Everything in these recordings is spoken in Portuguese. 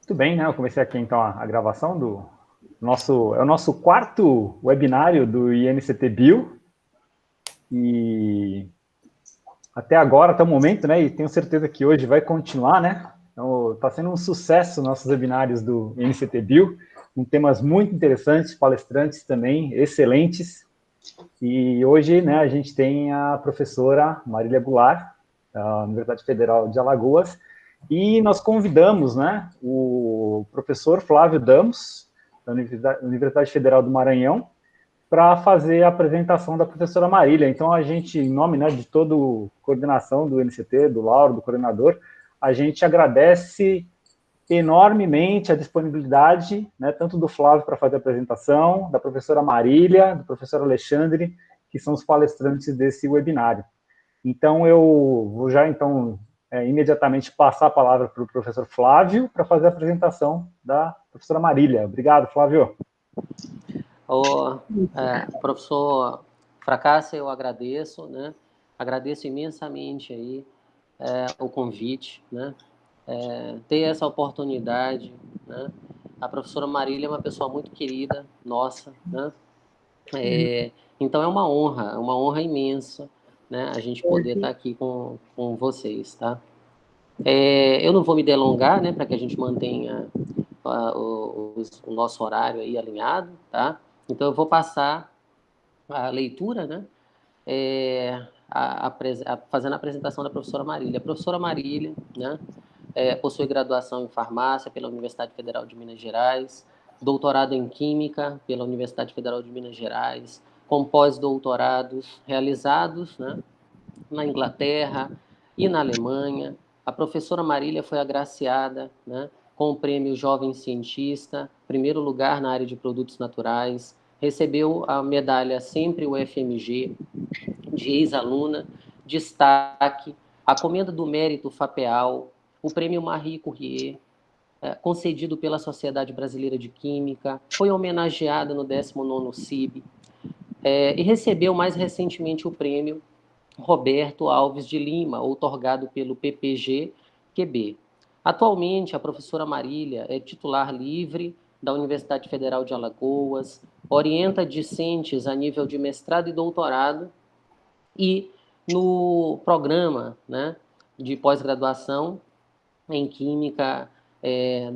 Muito bem, né? Eu comecei aqui então a gravação do nosso quarto webinário do INCT Bio. E até agora, até o momento, né? E tenho certeza que hoje vai continuar, né? Então, está sendo um sucesso nossos webinários do INCT Bio, com temas muito interessantes, palestrantes também excelentes. E hoje, né, a gente tem a professora Marília Goulart, da Universidade Federal de Alagoas, e nós convidamos, né, o professor Flávio Damos, da Universidade Federal do Maranhão, para fazer a apresentação da professora Marília. Então, a gente, em nome, né, de toda a coordenação do NCT, do Lauro, do coordenador, a gente agradece enormemente a disponibilidade, né, tanto do Flávio para fazer a apresentação, da professora Marília, do professor Alexandre, que são os palestrantes desse webinário. Então, eu vou já, então, imediatamente passar a palavra para o professor Flávio para fazer a apresentação da professora Marília. Obrigado, Flávio. Professor Fracassa, eu agradeço, né? Agradeço imensamente aí o convite, né? Ter essa oportunidade, né? A professora Marília é uma pessoa muito querida, nossa, né? Então é uma honra imensa, né? A gente poder estar aqui com vocês, tá? Eu não vou me delongar, né? Para que a gente mantenha o nosso horário aí alinhado, tá? Então eu vou passar a leitura, né? Fazendo a apresentação da professora Marília. A professora Marília, né? Possui graduação em farmácia pela Universidade Federal de Minas Gerais, doutorado em Química pela Universidade Federal de Minas Gerais, com pós-doutorados realizados, né, na Inglaterra e na Alemanha. A professora Marília foi agraciada, né, com o prêmio Jovem Cientista, primeiro lugar na área de produtos naturais, recebeu a medalha Sempre UFMG, de ex-aluna, destaque, a Comenda do Mérito FAPEAL, o Prêmio Marie Curie, concedido pela Sociedade Brasileira de Química, foi homenageada no 19º CIB, e recebeu mais recentemente o Prêmio Roberto Alves de Lima, outorgado pelo PPG-QB. Atualmente, a professora Marília é titular livre da Universidade Federal de Alagoas, orienta discentes a nível de mestrado e doutorado, e no programa, né, de pós-graduação em Química e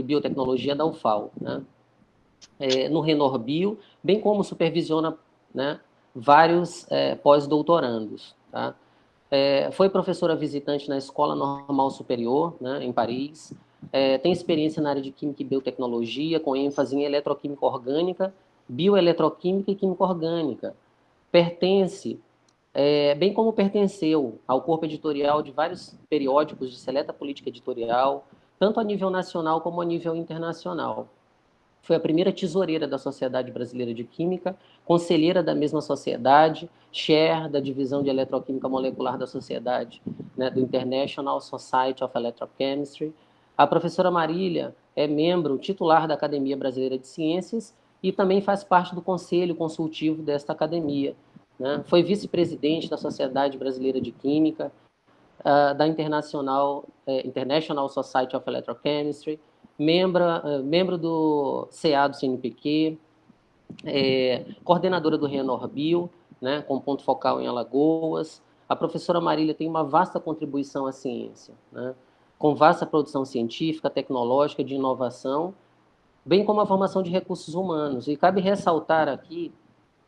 Biotecnologia da UFAL, né, no Renorbio, bem como supervisiona, né, vários pós-doutorandos. Tá? Foi professora visitante na Escola Normal Superior, né, em Paris, tem experiência na área de Química e Biotecnologia, com ênfase em eletroquímica orgânica, bioeletroquímica e química orgânica. Pertence, bem como pertenceu ao corpo editorial de vários periódicos de seleta política editorial, tanto a nível nacional como a nível internacional. Foi a primeira tesoureira da Sociedade Brasileira de Química, conselheira da mesma sociedade, chair da Divisão de Eletroquímica Molecular da Sociedade, né, do International Society of Electrochemistry. A professora Marília é membro titular da Academia Brasileira de Ciências e também faz parte do conselho consultivo desta academia. Né? Foi vice-presidente da Sociedade Brasileira de Química, da International Society of Electrochemistry, membro do CA do CNPq, coordenadora do Renorbio, né, com ponto focal em Alagoas. A professora Marília tem uma vasta contribuição à ciência, né, com vasta produção científica, tecnológica, de inovação, bem como a formação de recursos humanos. E cabe ressaltar aqui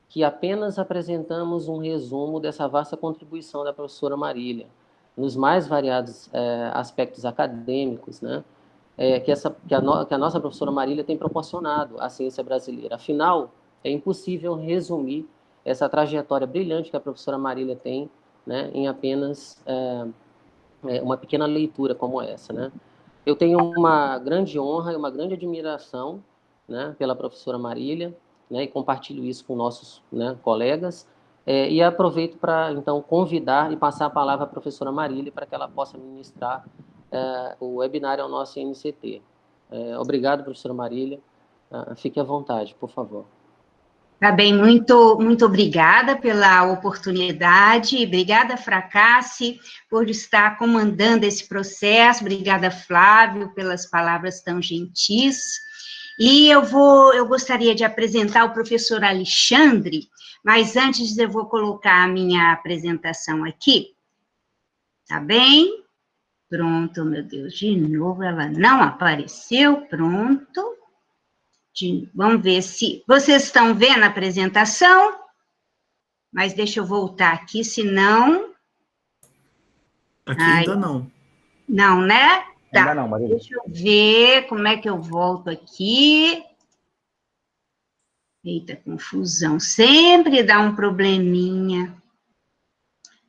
que apenas apresentamos um resumo dessa vasta contribuição da professora Marília, nos mais variados aspectos acadêmicos, né, que a nossa professora Marília tem proporcionado à ciência brasileira. Afinal, é impossível resumir essa trajetória brilhante que a professora Marília tem, né, em apenas uma pequena leitura como essa. Né? Eu tenho uma grande honra e uma grande admiração, né, pela professora Marília, né, e compartilho isso com nossos, né, colegas, e aproveito para, então, convidar e passar a palavra à professora Marília para que ela possa ministrar o webinário ao nosso NCT. Obrigado, professora Marília. Fique à vontade, por favor. Tá bem, muito obrigada pela oportunidade, obrigada, Fracassi, por estar comandando esse processo, obrigada, Flávio, pelas palavras tão gentis, e eu gostaria de apresentar o professor Alexandre, mas antes eu vou colocar a minha apresentação aqui, tá bem? Pronto, meu Deus, de novo ela não apareceu, pronto. Vamos ver se... Vocês estão vendo a apresentação? Mas deixa eu voltar aqui, senão... Aqui ainda não. Não, né? Tá. Ainda não, Marília. Deixa eu ver como é que eu volto aqui. Eita, confusão. Sempre dá um probleminha.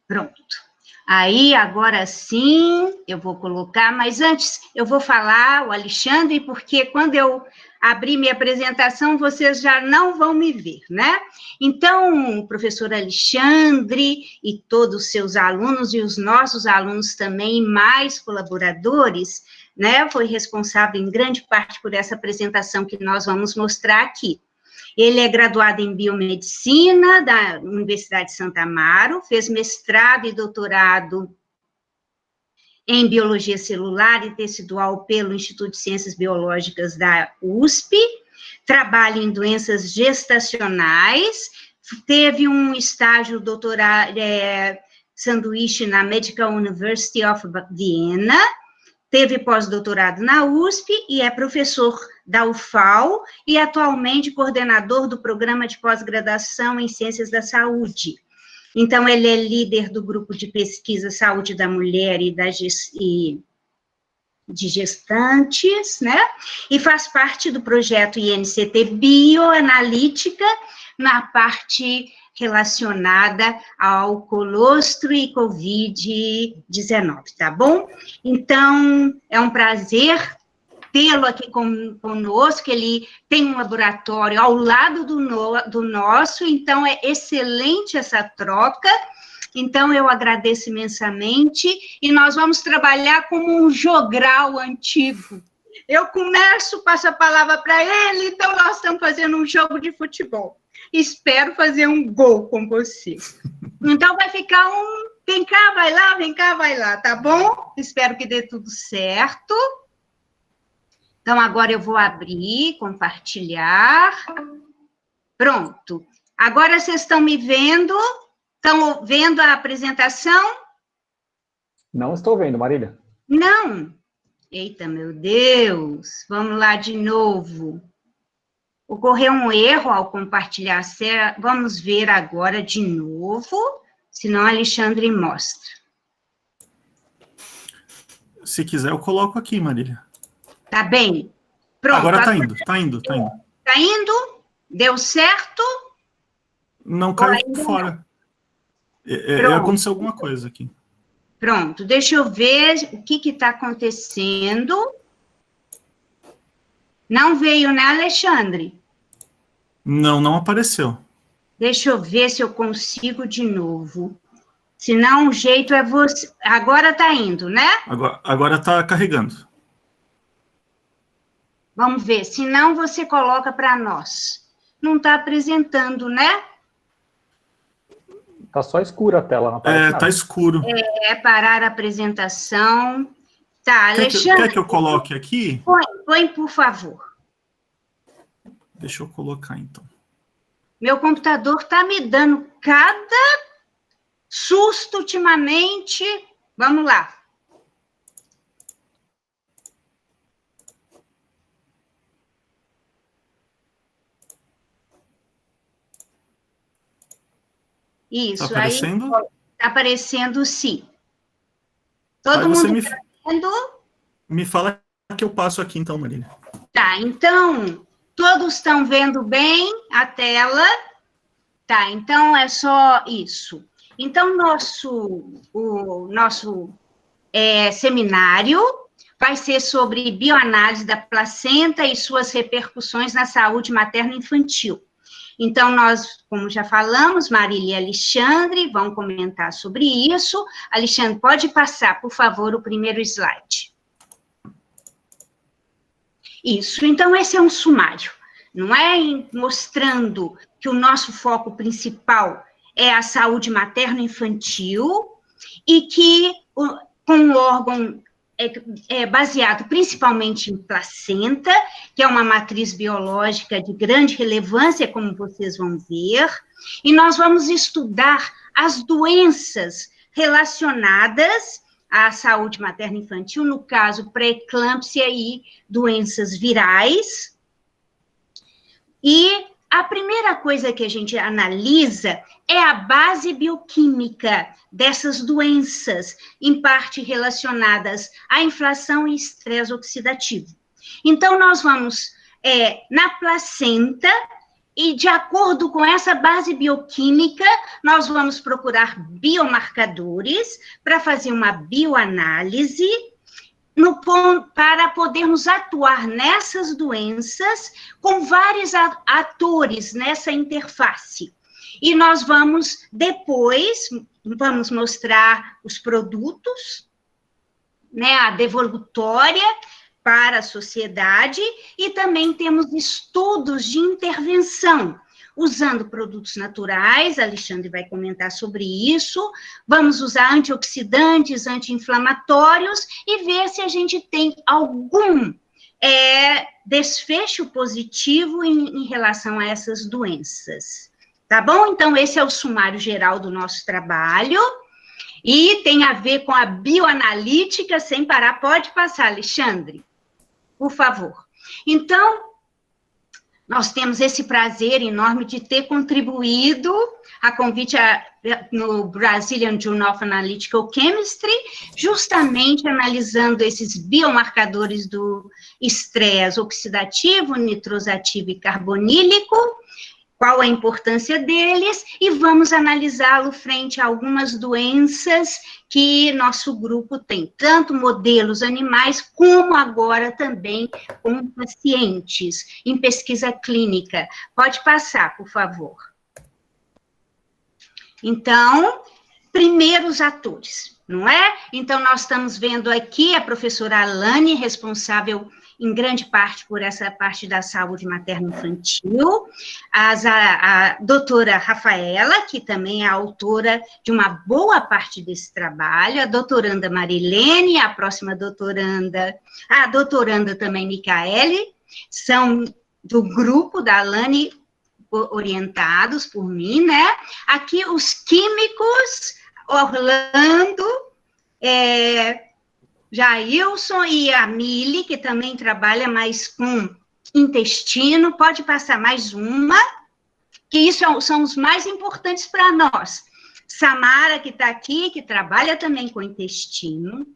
Pronto. Aí, agora sim, eu vou colocar, mas antes eu vou falar o Alexandre, porque quando eu abrir minha apresentação, vocês já não vão me ver, né? Então, o professor Alexandre e todos os seus alunos, e os nossos alunos também, mais colaboradores, né, foi responsável em grande parte por essa apresentação que nós vamos mostrar aqui. Ele é graduado em Biomedicina da Universidade de Santa Amaro, fez mestrado e doutorado em Biologia Celular e Tecidual pelo Instituto de Ciências Biológicas da USP, trabalha em doenças gestacionais, teve um estágio doutorado, sanduíche na Medical University of Vienna, teve pós-doutorado na USP e é professor da UFAL e atualmente coordenador do programa de pós-graduação em Ciências da Saúde. Então, ele é líder do grupo de pesquisa Saúde da Mulher e de gestantes, né? E faz parte do projeto INCT Bioanalítica na parte relacionada ao colostro e Covid-19, tá bom? Então, é um prazer tê-lo aqui conosco, ele tem um laboratório ao lado do nosso, então é excelente essa troca, então eu agradeço imensamente, e nós vamos trabalhar como um jogral antigo. Eu começo, passo a palavra para ele, então nós estamos fazendo um jogo de futebol. Espero fazer um gol com você. Então, vai ficar vem cá, vai lá, tá bom? Espero que dê tudo certo. Então, agora eu vou abrir, compartilhar. Pronto. Agora vocês estão me vendo? Estão vendo a apresentação? Não estou vendo, Marília. Não. Eita, meu Deus. Vamos lá de novo. Ocorreu um erro ao compartilhar. Vamos ver agora de novo, senão Alexandre mostra. Se quiser, eu coloco aqui, Marília. Tá bem. Pronto. Agora tá indo. Tá indo? Deu certo? Não caiu fora. Aconteceu alguma coisa aqui. Pronto, deixa eu ver o que está acontecendo. Não veio, né, Alexandre? Não apareceu. Deixa eu ver se eu consigo de novo. Senão, o jeito é você... Agora está indo, né? Agora está carregando. Vamos ver, senão você coloca para nós. Não está apresentando, né? Tá só escura a tela, não aparece nada. Tá escuro. Parar a apresentação. Tá, Alexandre... Quer que eu coloque aqui? Põe, por favor. Deixa eu colocar, então. Meu computador está me dando cada susto ultimamente. Vamos lá. Isso, tá aparecendo? Aí está aparecendo, sim. Todo mundo está vendo? Me fala que eu passo aqui, então, Marília. Tá, então, todos estão vendo bem a tela? Tá, então é só isso. Então, o nosso seminário vai ser sobre bioanálise da placenta e suas repercussões na saúde materno-infantil. Então, nós, como já falamos, Marília e Alexandre vão comentar sobre isso. Alexandre, pode passar, por favor, o primeiro slide. Isso, então esse é um sumário, não é mostrando que o nosso foco principal é a saúde materno-infantil e que com o órgão baseado principalmente em placenta, que é uma matriz biológica de grande relevância, como vocês vão ver, e nós vamos estudar as doenças relacionadas à saúde materno-infantil, no caso, pré-eclâmpsia e doenças virais. E a primeira coisa que a gente analisa é a base bioquímica dessas doenças, em parte relacionadas à inflação e estresse oxidativo. Então, nós vamos na placenta, e de acordo com essa base bioquímica, nós vamos procurar biomarcadores para fazer uma bioanálise para podermos atuar nessas doenças com vários atores nessa interface. E nós vamos, depois, vamos mostrar os produtos, né, a devolutória para a sociedade, e também temos estudos de intervenção, usando produtos naturais, Alexandre vai comentar sobre isso, vamos usar antioxidantes, anti-inflamatórios, e ver se a gente tem algum desfecho positivo em relação a essas doenças. Tá bom? Então, esse é o sumário geral do nosso trabalho, e tem a ver com a bioanalítica, sem parar. Pode passar, Alexandre, por favor. Então, nós temos esse prazer enorme de ter contribuído a convite no Brazilian Journal of Analytical Chemistry, justamente analisando esses biomarcadores do estresse oxidativo, nitrosativo e carbonílico, qual a importância deles, e vamos analisá-lo frente a algumas doenças que nosso grupo tem, tanto modelos animais, como agora também com pacientes, em pesquisa clínica. Pode passar, por favor. Então, primeiros atores, não é? Então, nós estamos vendo aqui a professora Alane, responsável em grande parte por essa parte da saúde materno-infantil, a doutora Rafaela, que também é autora de uma boa parte desse trabalho, a doutoranda Marilene, a próxima doutoranda, a doutoranda também Micaele, são do grupo da Alane, orientados por mim, né? Aqui os químicos, Orlando, Jailson e a Mili, que também trabalha mais com intestino. Pode passar mais uma, que isso são os mais importantes para nós. Samara, que está aqui, que trabalha também com intestino.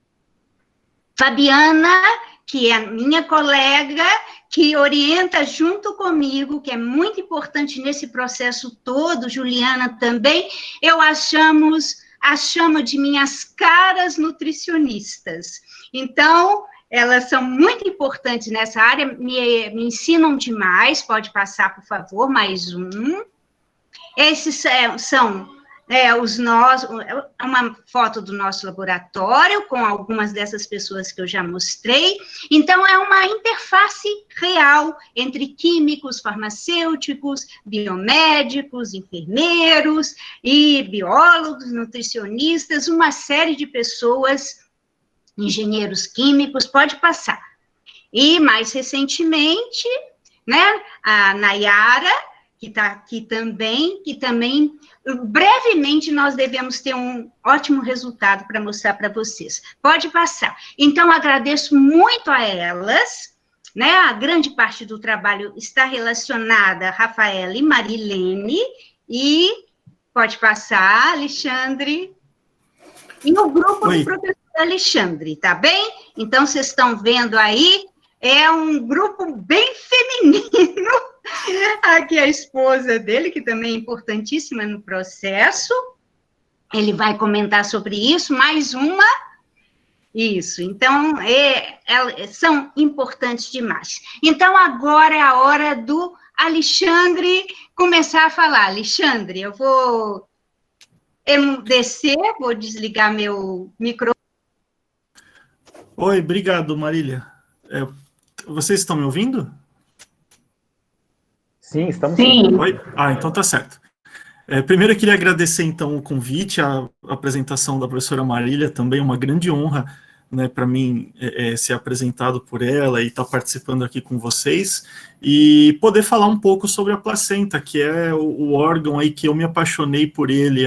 Fabiana, que é minha colega, que orienta junto comigo, que é muito importante nesse processo todo. Juliana também. Eu a chamo de minhas caras nutricionistas. Então, elas são muito importantes nessa área, me ensinam demais. Pode passar, por favor, mais um. Esses são uma foto do nosso laboratório, com algumas dessas pessoas que eu já mostrei. Então, é uma interface real entre químicos, farmacêuticos, biomédicos, enfermeiros e biólogos, nutricionistas, uma série de pessoas, engenheiros químicos. Pode passar. E, mais recentemente, né, a Nayara, que está aqui também, brevemente nós devemos ter um ótimo resultado para mostrar para vocês. Pode passar. Então, agradeço muito a elas, né? A grande parte do trabalho está relacionada a Rafaela e Marilene, e pode passar, Alexandre. E o grupo do professor Alexandre, tá bem? Então, vocês estão vendo aí, é um grupo bem feminino. Aqui a esposa dele, que também é importantíssima no processo. Ele vai comentar sobre isso. Mais uma. Isso. Então, são importantes demais. Então, agora é a hora do Alexandre começar a falar. Alexandre, eu vou descer, vou desligar meu microfone. Oi, obrigado, Marília. Vocês estão me ouvindo? Sim, estamos. Sim. Oi? Ah, então tá certo. Primeiro eu queria agradecer, então, o convite, a apresentação da professora Marília, também uma grande honra, né, para mim ser apresentado por ela e estar participando aqui com vocês, e poder falar um pouco sobre a placenta, que é o órgão aí que eu me apaixonei por ele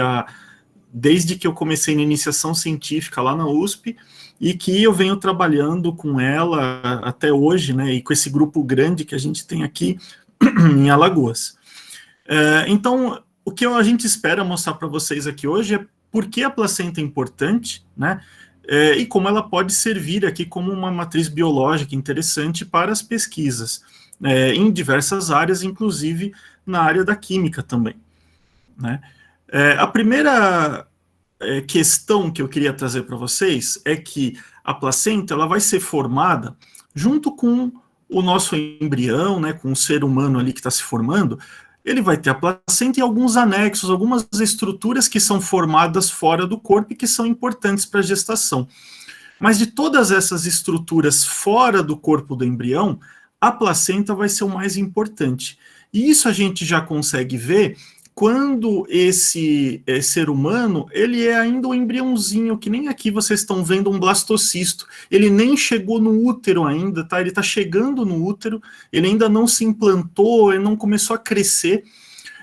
desde que eu comecei na iniciação científica lá na USP, e que eu venho trabalhando com ela até hoje, né, e com esse grupo grande que a gente tem aqui em Alagoas. Então, o que a gente espera mostrar para vocês aqui hoje é por que a placenta é importante, né, e como ela pode servir aqui como uma matriz biológica interessante para as pesquisas, em diversas áreas, inclusive na área da química também, né. A primeira questão que eu queria trazer para vocês é que a placenta ela vai ser formada junto com o nosso embrião, né, com o ser humano ali que está se formando. Ele vai ter a placenta e alguns anexos, algumas estruturas que são formadas fora do corpo e que são importantes para a gestação. Mas de todas essas estruturas fora do corpo do embrião, a placenta vai ser o mais importante. E isso a gente já consegue ver quando esse ser humano, ele é ainda um embriãozinho, que nem aqui vocês estão vendo um blastocisto. Ele nem chegou no útero ainda, tá? Ele está chegando no útero, ele ainda não se implantou, ele não começou a crescer,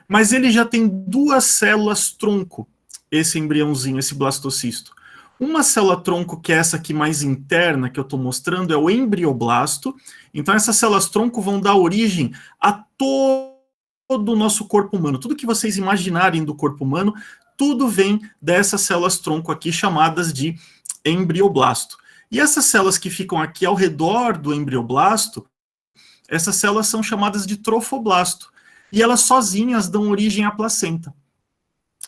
mas ele já tem 2 células tronco, esse embriãozinho, esse blastocisto. Uma célula tronco, que é essa aqui mais interna, que eu estou mostrando, é o embrioblasto. Então essas células tronco vão dar origem a todo o nosso corpo humano. Tudo que vocês imaginarem do corpo humano, tudo vem dessas células tronco aqui, chamadas de embrioblasto. E essas células que ficam aqui ao redor do embrioblasto, essas células são chamadas de trofoblasto. E elas sozinhas dão origem à placenta.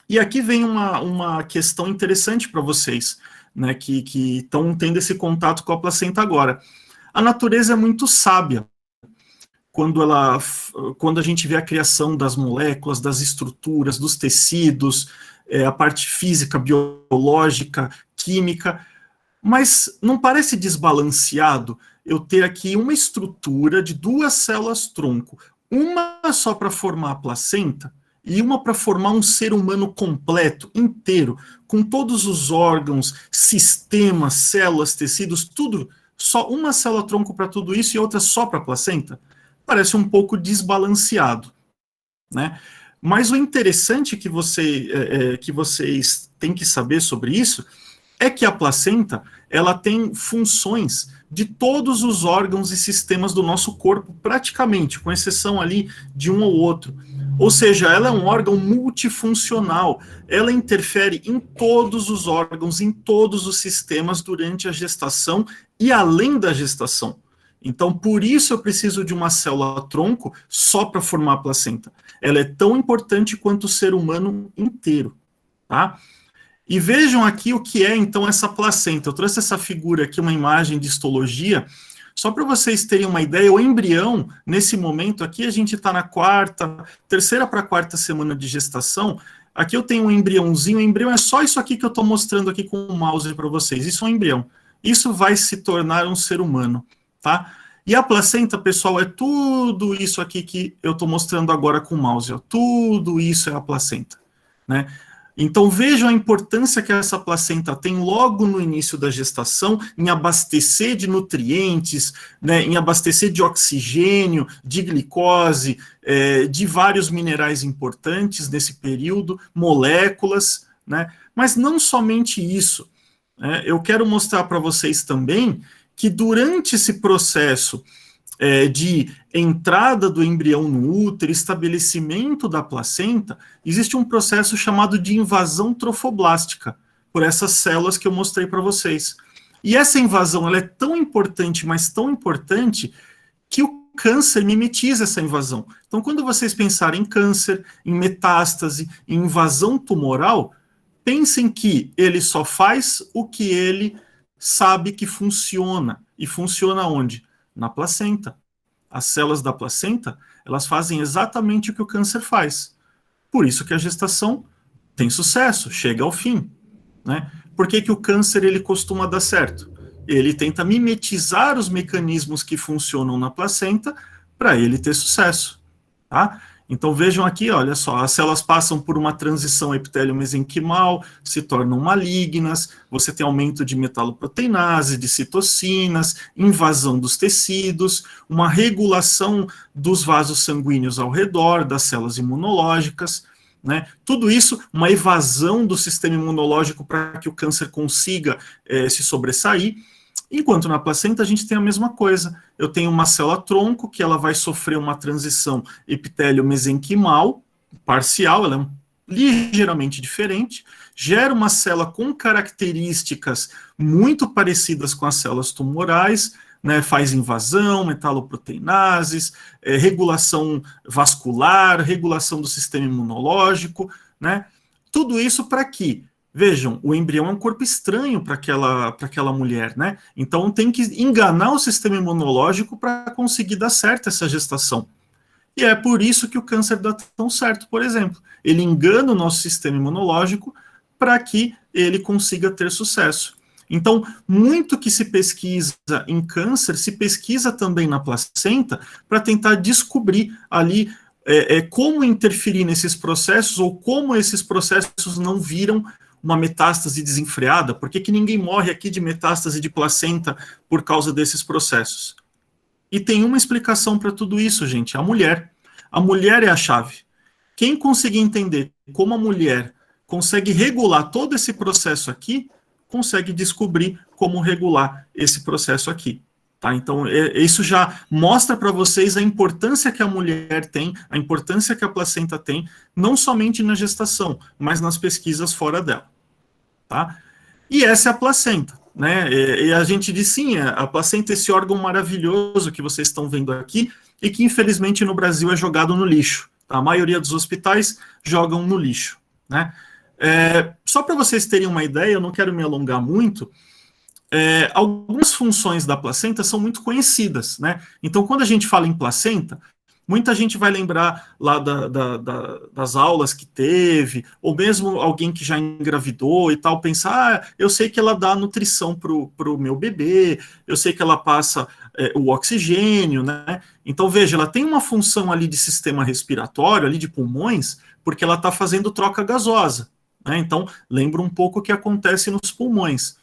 E aqui vem uma questão interessante para vocês, né, que estão tendo esse contato com a placenta agora. A natureza é muito sábia quando a gente vê a criação das moléculas, das estruturas, dos tecidos, a parte física, biológica, química, mas não parece desbalanceado eu ter aqui uma estrutura de 2 células tronco, uma só para formar a placenta e uma para formar um ser humano completo, inteiro, com todos os órgãos, sistemas, células, tecidos, tudo, só uma célula tronco para tudo isso e outra só para a placenta? Parece um pouco desbalanceado, né? Mas o interessante que vocês têm que saber sobre isso é que a placenta ela tem funções de todos os órgãos e sistemas do nosso corpo, praticamente, com exceção ali de um ou outro. Ou seja, ela é um órgão multifuncional, ela interfere em todos os órgãos, em todos os sistemas durante a gestação e além da gestação. Então, por isso eu preciso de uma célula tronco só para formar a placenta. Ela é tão importante quanto o ser humano inteiro, tá? E vejam aqui o que é, então, essa placenta. Eu trouxe essa figura aqui, uma imagem de histologia, só para vocês terem uma ideia. O embrião, nesse momento aqui, a gente está na terceira para quarta semana de gestação. Aqui eu tenho um embriãozinho. O embrião é só isso aqui que eu estou mostrando aqui com o mouse para vocês. Isso é um embrião. Isso vai se tornar um ser humano, tá? E a placenta, pessoal, é tudo isso aqui que eu estou mostrando agora com o mouse. Ó. Tudo isso é a placenta, né? Então vejam a importância que essa placenta tem logo no início da gestação em abastecer de nutrientes, né, em abastecer de oxigênio, de glicose, de vários minerais importantes nesse período, moléculas, né? Mas não somente isso. Né, eu quero mostrar para vocês também que durante esse processo de entrada do embrião no útero, estabelecimento da placenta, existe um processo chamado de invasão trofoblástica, por essas células que eu mostrei para vocês. E essa invasão ela é tão importante, mas tão importante, que o câncer mimetiza essa invasão. Então, quando vocês pensarem em câncer, em metástase, em invasão tumoral, pensem que ele só faz o que ele sabe que funciona. E funciona onde? Na placenta. As células da placenta, elas fazem exatamente o que o câncer faz. Por isso que a gestação tem sucesso, chega ao fim, né? Por que que o câncer ele costuma dar certo? Ele tenta mimetizar os mecanismos que funcionam na placenta para ele ter sucesso, tá? Então vejam aqui, olha só, as células passam por uma transição epitélio-mesenquimal, se tornam malignas, você tem aumento de metaloproteinase, de citocinas, invasão dos tecidos, uma regulação dos vasos sanguíneos ao redor, das células imunológicas, né? Tudo isso, uma evasão do sistema imunológico para que o câncer consiga se sobressair. Enquanto na placenta a gente tem a mesma coisa. Eu tenho uma célula-tronco que ela vai sofrer uma transição epitélio-mesenquimal parcial, ela é ligeiramente diferente, gera uma célula com características muito parecidas com as células tumorais, né, faz invasão, metaloproteinases, regulação vascular, regulação do sistema imunológico, né? Tudo isso para quê? Vejam, o embrião é um corpo estranho para aquela mulher, né? Então tem que enganar o sistema imunológico para conseguir dar certo essa gestação. E é por isso que o câncer dá tão certo, por exemplo. Ele engana o nosso sistema imunológico para que ele consiga ter sucesso. Então, muito que se pesquisa em câncer, se pesquisa também na placenta para tentar descobrir ali como interferir nesses processos ou como esses processos não viram uma metástase desenfreada. Por que ninguém morre aqui de metástase de placenta por causa desses processos? E tem uma explicação para tudo isso, gente, a mulher. A mulher é a chave. Quem conseguir entender como a mulher consegue regular todo esse processo aqui, consegue descobrir como regular esse processo aqui. Tá? Então, isso já mostra para vocês a importância que a mulher tem, a importância que a placenta tem, não somente na gestação, mas nas pesquisas fora dela. Tá? E essa é a placenta. Né? E a gente diz, sim, a placenta é esse órgão maravilhoso que vocês estão vendo aqui, e que infelizmente no Brasil é jogado no lixo. Tá? A maioria dos hospitais jogam no lixo. Né? Só para vocês terem uma ideia, eu não quero me alongar muito, algumas funções da placenta são muito conhecidas, né? Então, quando a gente fala em placenta, muita gente vai lembrar lá das aulas que teve, ou mesmo alguém que já engravidou e tal, pensar, eu sei que ela dá nutrição para o meu bebê, eu sei que ela passa o oxigênio, né? Então, veja, ela tem uma função ali de sistema respiratório, ali de pulmões, porque ela está fazendo troca gasosa, né? Então, lembra um pouco o que acontece nos pulmões.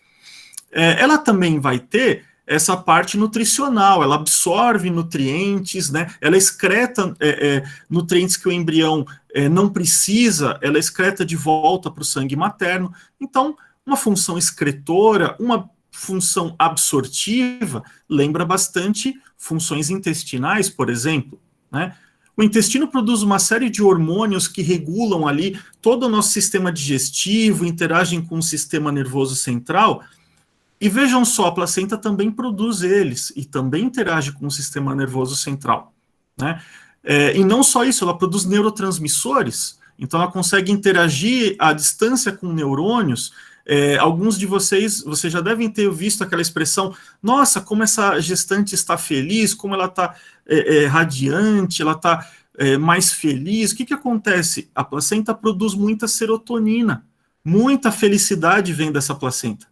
Ela também vai ter essa parte nutricional, ela absorve nutrientes, né? Ela excreta nutrientes que o embrião não precisa, ela excreta de volta para o sangue materno. Então, uma função excretora, uma função absortiva, lembra bastante funções intestinais, por exemplo, né? O intestino produz uma série de hormônios que regulam ali todo o nosso sistema digestivo, interagem com o sistema nervoso central. E vejam só, a placenta também produz eles e também interage com o sistema nervoso central. Né? E não só isso, ela produz neurotransmissores, então ela consegue interagir à distância com neurônios. Alguns de vocês já devem ter visto aquela expressão, nossa, como essa gestante está feliz, como ela está radiante, ela está mais feliz. O que acontece? A placenta produz muita serotonina, muita felicidade vem dessa placenta.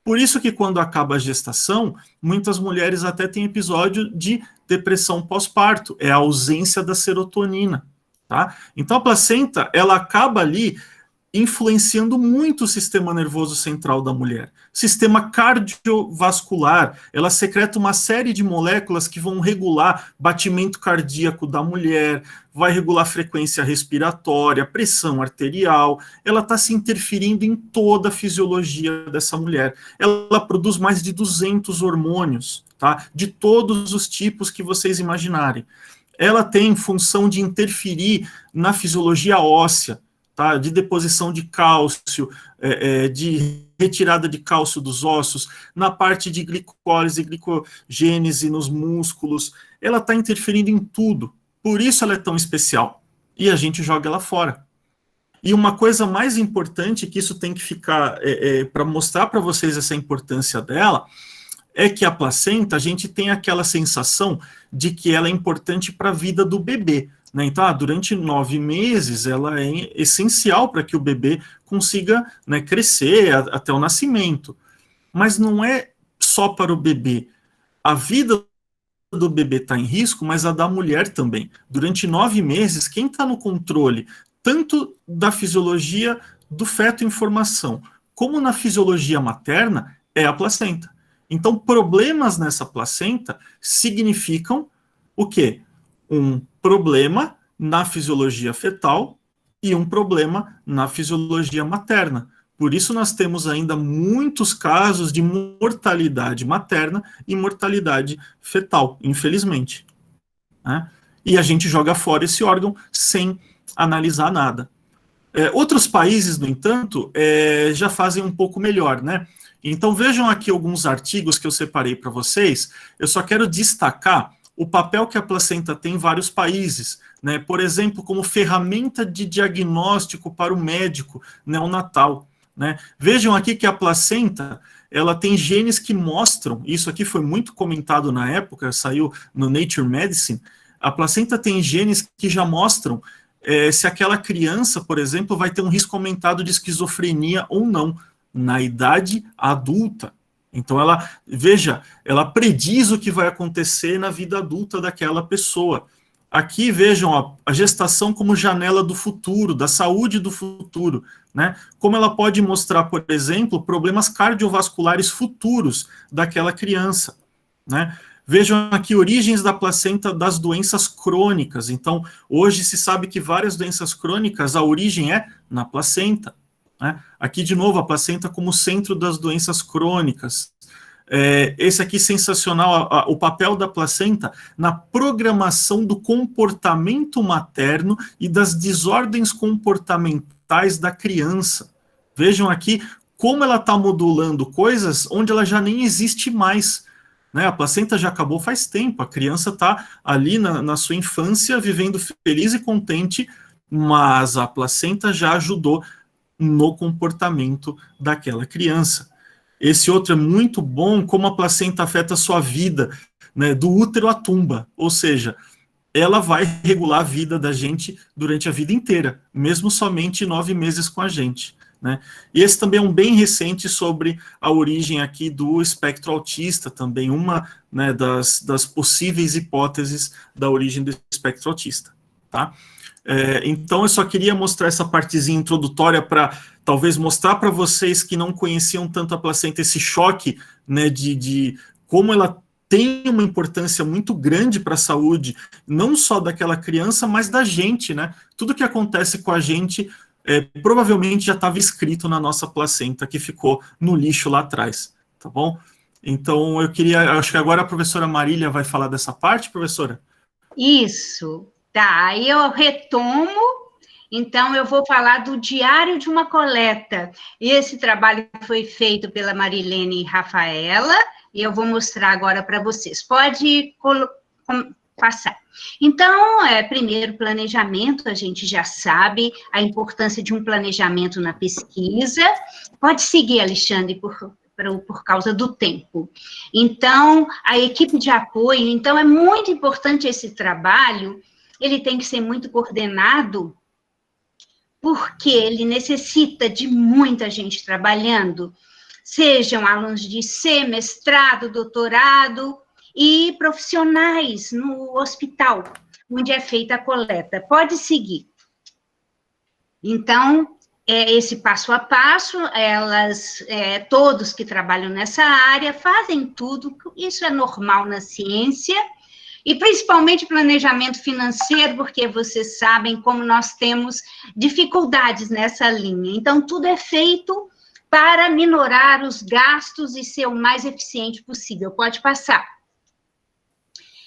Por isso que quando acaba a gestação, muitas mulheres até têm episódio de depressão pós-parto, é a ausência da serotonina, tá? Então a placenta, ela acaba ali influenciando muito o sistema nervoso central da mulher. Sistema cardiovascular, ela secreta uma série de moléculas que vão regular batimento cardíaco da mulher, vai regular a frequência respiratória, pressão arterial, ela está se interferindo em toda a fisiologia dessa mulher. Ela produz mais de 200 hormônios, tá? De todos os tipos que vocês imaginarem. Ela tem função de interferir na fisiologia óssea, tá? De deposição de cálcio, de retirada de cálcio dos ossos, na parte de glicólise e glicogênese nos músculos, ela está interferindo em tudo, por isso ela é tão especial, e a gente joga ela fora. E uma coisa mais importante, que isso tem que ficar, para mostrar para vocês essa importância dela, é que a placenta, a gente tem aquela sensação de que ela é importante para a vida do bebê, né? Então, durante 9 meses, ela é essencial para que o bebê consiga, né, crescer até o nascimento. Mas não é só para o bebê. A vida do bebê está em risco, mas a da mulher também. Durante 9 meses, quem está no controle tanto da fisiologia do feto em formação, como na fisiologia materna, é a placenta. Então, problemas nessa placenta significam o quê? Um problema na fisiologia fetal e um problema na fisiologia materna. Por isso nós temos ainda muitos casos de mortalidade materna e mortalidade fetal, infelizmente, né? E a gente joga fora esse órgão sem analisar nada. Outros países, no entanto, já fazem um pouco melhor, né? Então vejam aqui alguns artigos que eu separei para vocês. Eu só quero destacar o papel que a placenta tem em vários países, né? Por exemplo, como ferramenta de diagnóstico para o médico neonatal, né? Vejam aqui que a placenta, ela tem genes que mostram, isso aqui foi muito comentado na época, saiu no Nature Medicine, a placenta tem genes que já mostram se aquela criança, por exemplo, vai ter um risco aumentado de esquizofrenia ou não, na idade adulta. Então ela, veja, ela prediz o que vai acontecer na vida adulta daquela pessoa. Aqui vejam a gestação como janela do futuro, da saúde do futuro, né? Como ela pode mostrar, por exemplo, problemas cardiovasculares futuros daquela criança, né? Vejam aqui origens da placenta das doenças crônicas. Então, hoje se sabe que várias doenças crônicas, a origem é na placenta, né? Aqui, de novo, a placenta como centro das doenças crônicas. Esse aqui sensacional, o papel da placenta na programação do comportamento materno e das desordens comportamentais da criança. Vejam aqui como ela está modulando coisas onde ela já nem existe mais, né? A placenta já acabou faz tempo, a criança está ali na sua infância vivendo feliz e contente, mas a placenta já ajudou no comportamento daquela criança. Esse outro é muito bom, como a placenta afeta a sua vida, né, do útero à tumba, ou seja, ela vai regular a vida da gente durante a vida inteira, mesmo somente 9 meses com a gente, né? E esse também é um bem recente sobre a origem aqui do espectro autista, também uma, né, das possíveis hipóteses da origem do espectro autista, tá? Então eu só queria mostrar essa partezinha introdutória para talvez mostrar para vocês que não conheciam tanto a placenta, esse choque, né, de como ela tem uma importância muito grande para a saúde, não só daquela criança, mas da gente, né? Tudo que acontece com a gente provavelmente já estava escrito na nossa placenta, que ficou no lixo lá atrás, tá bom? Então acho que agora a professora Marília vai falar dessa parte, professora? Isso, tá, aí eu retomo, então eu vou falar do Diário de uma Coleta. Esse trabalho foi feito pela Marilene e Rafaela, e eu vou mostrar agora para vocês. Pode passar. Então, primeiro, planejamento, a gente já sabe a importância de um planejamento na pesquisa. Pode seguir, Alexandre, por causa do tempo. Então, a equipe de apoio, então, é muito importante esse trabalho, ele tem que ser muito coordenado, porque ele necessita de muita gente trabalhando, sejam alunos de mestrado, doutorado, e profissionais no hospital, onde é feita a coleta. Pode seguir. Então, esse passo a passo, todos que trabalham nessa área fazem tudo, isso é normal na ciência, e principalmente planejamento financeiro, porque vocês sabem como nós temos dificuldades nessa linha. Então, tudo é feito para minorar os gastos e ser o mais eficiente possível. Pode passar.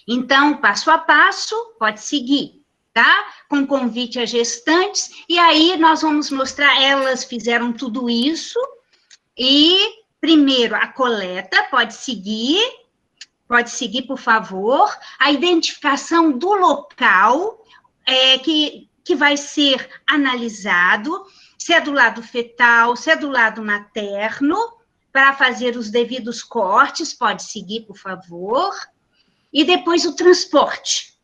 Então, passo a passo, pode seguir, tá? Com convite a gestantes, e aí nós vamos mostrar, elas fizeram tudo isso, e primeiro a coleta, pode seguir, por favor, a identificação do local que vai ser analisado, se é do lado fetal, se é do lado materno, para fazer os devidos cortes, pode seguir, por favor. E depois o transporte.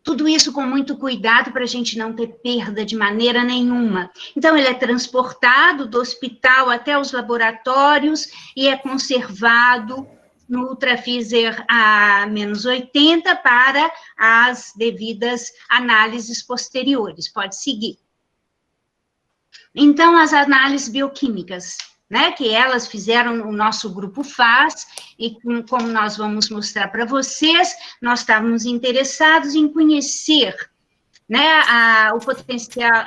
Tudo isso com muito cuidado para a gente não ter perda de maneira nenhuma. Então, ele é transportado do hospital até os laboratórios e é conservado no Ultrafizer a menos 80 para as devidas análises posteriores. Pode seguir. Então, as análises bioquímicas, né, que elas fizeram, o nosso grupo faz, e como nós vamos mostrar para vocês, nós estávamos interessados em conhecer, né, o potencial,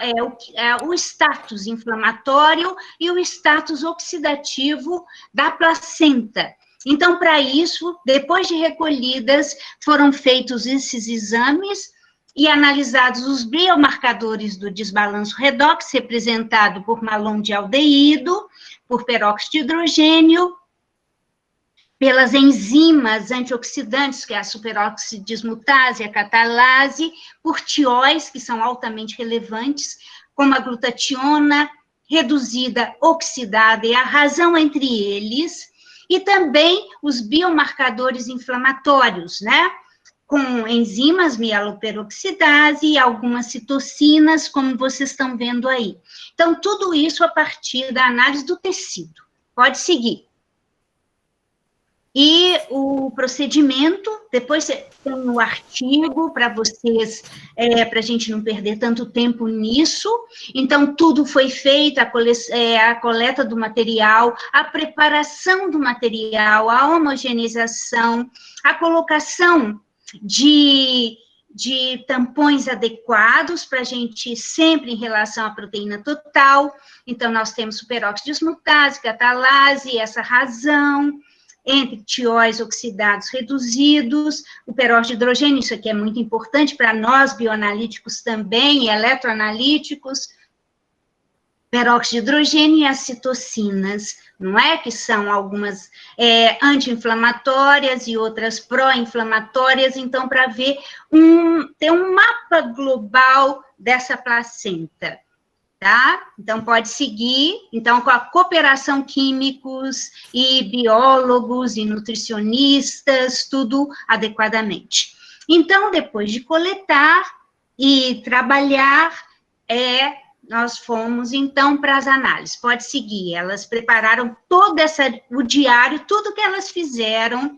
o status inflamatório e o status oxidativo da placenta. Então, para isso, depois de recolhidas, foram feitos esses exames e analisados os biomarcadores do desbalanço redox, representado por malondialdeído, por peróxido de hidrogênio, pelas enzimas antioxidantes, que é a superoxidismutase, a catalase, por tióis, que são altamente relevantes, como a glutationa reduzida, oxidada, e a razão entre eles, e também os biomarcadores inflamatórios, né? Com enzimas, mieloperoxidase e algumas citocinas, como vocês estão vendo aí. Então, tudo isso a partir da análise do tecido. Pode seguir. E o procedimento, depois tem o artigo para vocês, para a gente não perder tanto tempo nisso. Então, tudo foi feito, a coleta do material, a preparação do material, a homogeneização, a colocação de tampões adequados para a gente sempre em relação à proteína total. Então, nós temos superoxidismutase, catalase, essa razão, entre tióis oxidados reduzidos, o peróxido de hidrogênio, isso aqui é muito importante para nós, bioanalíticos também, e eletroanalíticos, peróxido de hidrogênio e as citocinas, não é? Que são algumas anti-inflamatórias e outras pró-inflamatórias, então, para ver, ter um mapa global dessa placenta, tá? Então, pode seguir, então, com a cooperação químicos e biólogos e nutricionistas, tudo adequadamente. Então, depois de coletar e trabalhar, nós fomos, então, para as análises. Pode seguir, elas prepararam todo o diário, tudo que elas fizeram,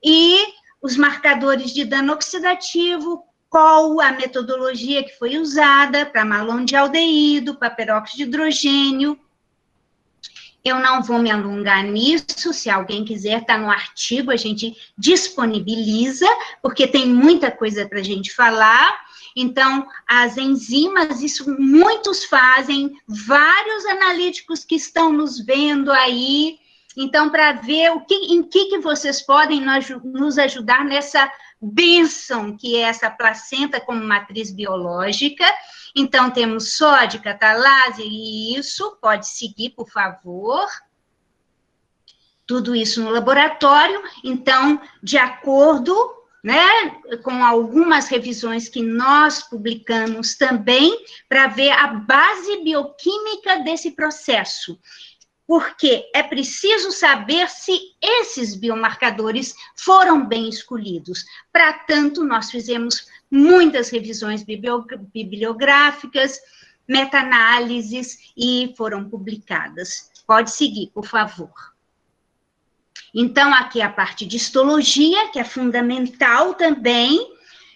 e os marcadores de dano oxidativo, qual a metodologia que foi usada para malondialdeído, para peróxido de hidrogênio. Eu não vou me alongar nisso, se alguém quiser, está no artigo, a gente disponibiliza, porque tem muita coisa para a gente falar. Então, as enzimas, isso muitos fazem, vários analíticos que estão nos vendo aí, então, para ver em que vocês podem nos ajudar nessa bênção que é essa placenta como matriz biológica. Então, temos sódio, catalase, e isso, pode seguir, por favor. Tudo isso no laboratório, então, de acordo, né, com algumas revisões que nós publicamos também, para ver a base bioquímica desse processo. Porque é preciso saber se esses biomarcadores foram bem escolhidos. Para tanto, nós fizemos muitas revisões bibliográficas, meta-análises, e foram publicadas. Pode seguir, por favor. Então, aqui a parte de histologia, que é fundamental também.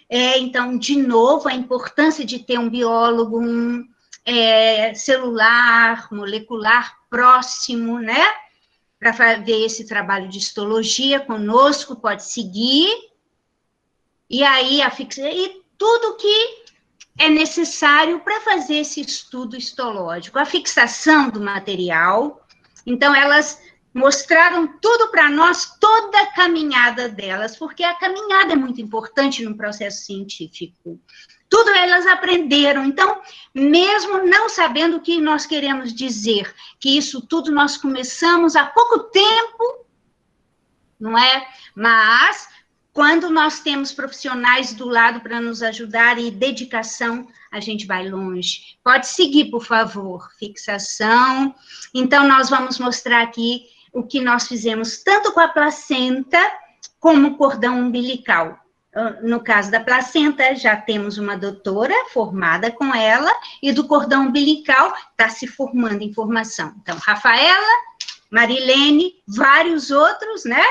Então, de novo, a importância de ter um biólogo celular, molecular, próximo, né? Para ver esse trabalho de histologia conosco, pode seguir. E aí, e tudo que é necessário para fazer esse estudo histológico. A fixação do material. Então, elas mostraram tudo para nós, toda a caminhada delas, porque a caminhada é muito importante no processo científico. Tudo elas aprenderam. Então, mesmo não sabendo o que nós queremos dizer, que isso tudo nós começamos há pouco tempo, não é? Mas, quando nós temos profissionais do lado para nos ajudar e dedicação, a gente vai longe. Pode seguir, por favor, fixação. Então, nós vamos mostrar aqui o que nós fizemos, tanto com a placenta, como o cordão umbilical. No caso da placenta, já temos uma doutora formada com ela, e do cordão umbilical está se formando informação. Então, Rafaela, Marilene, vários outros, né?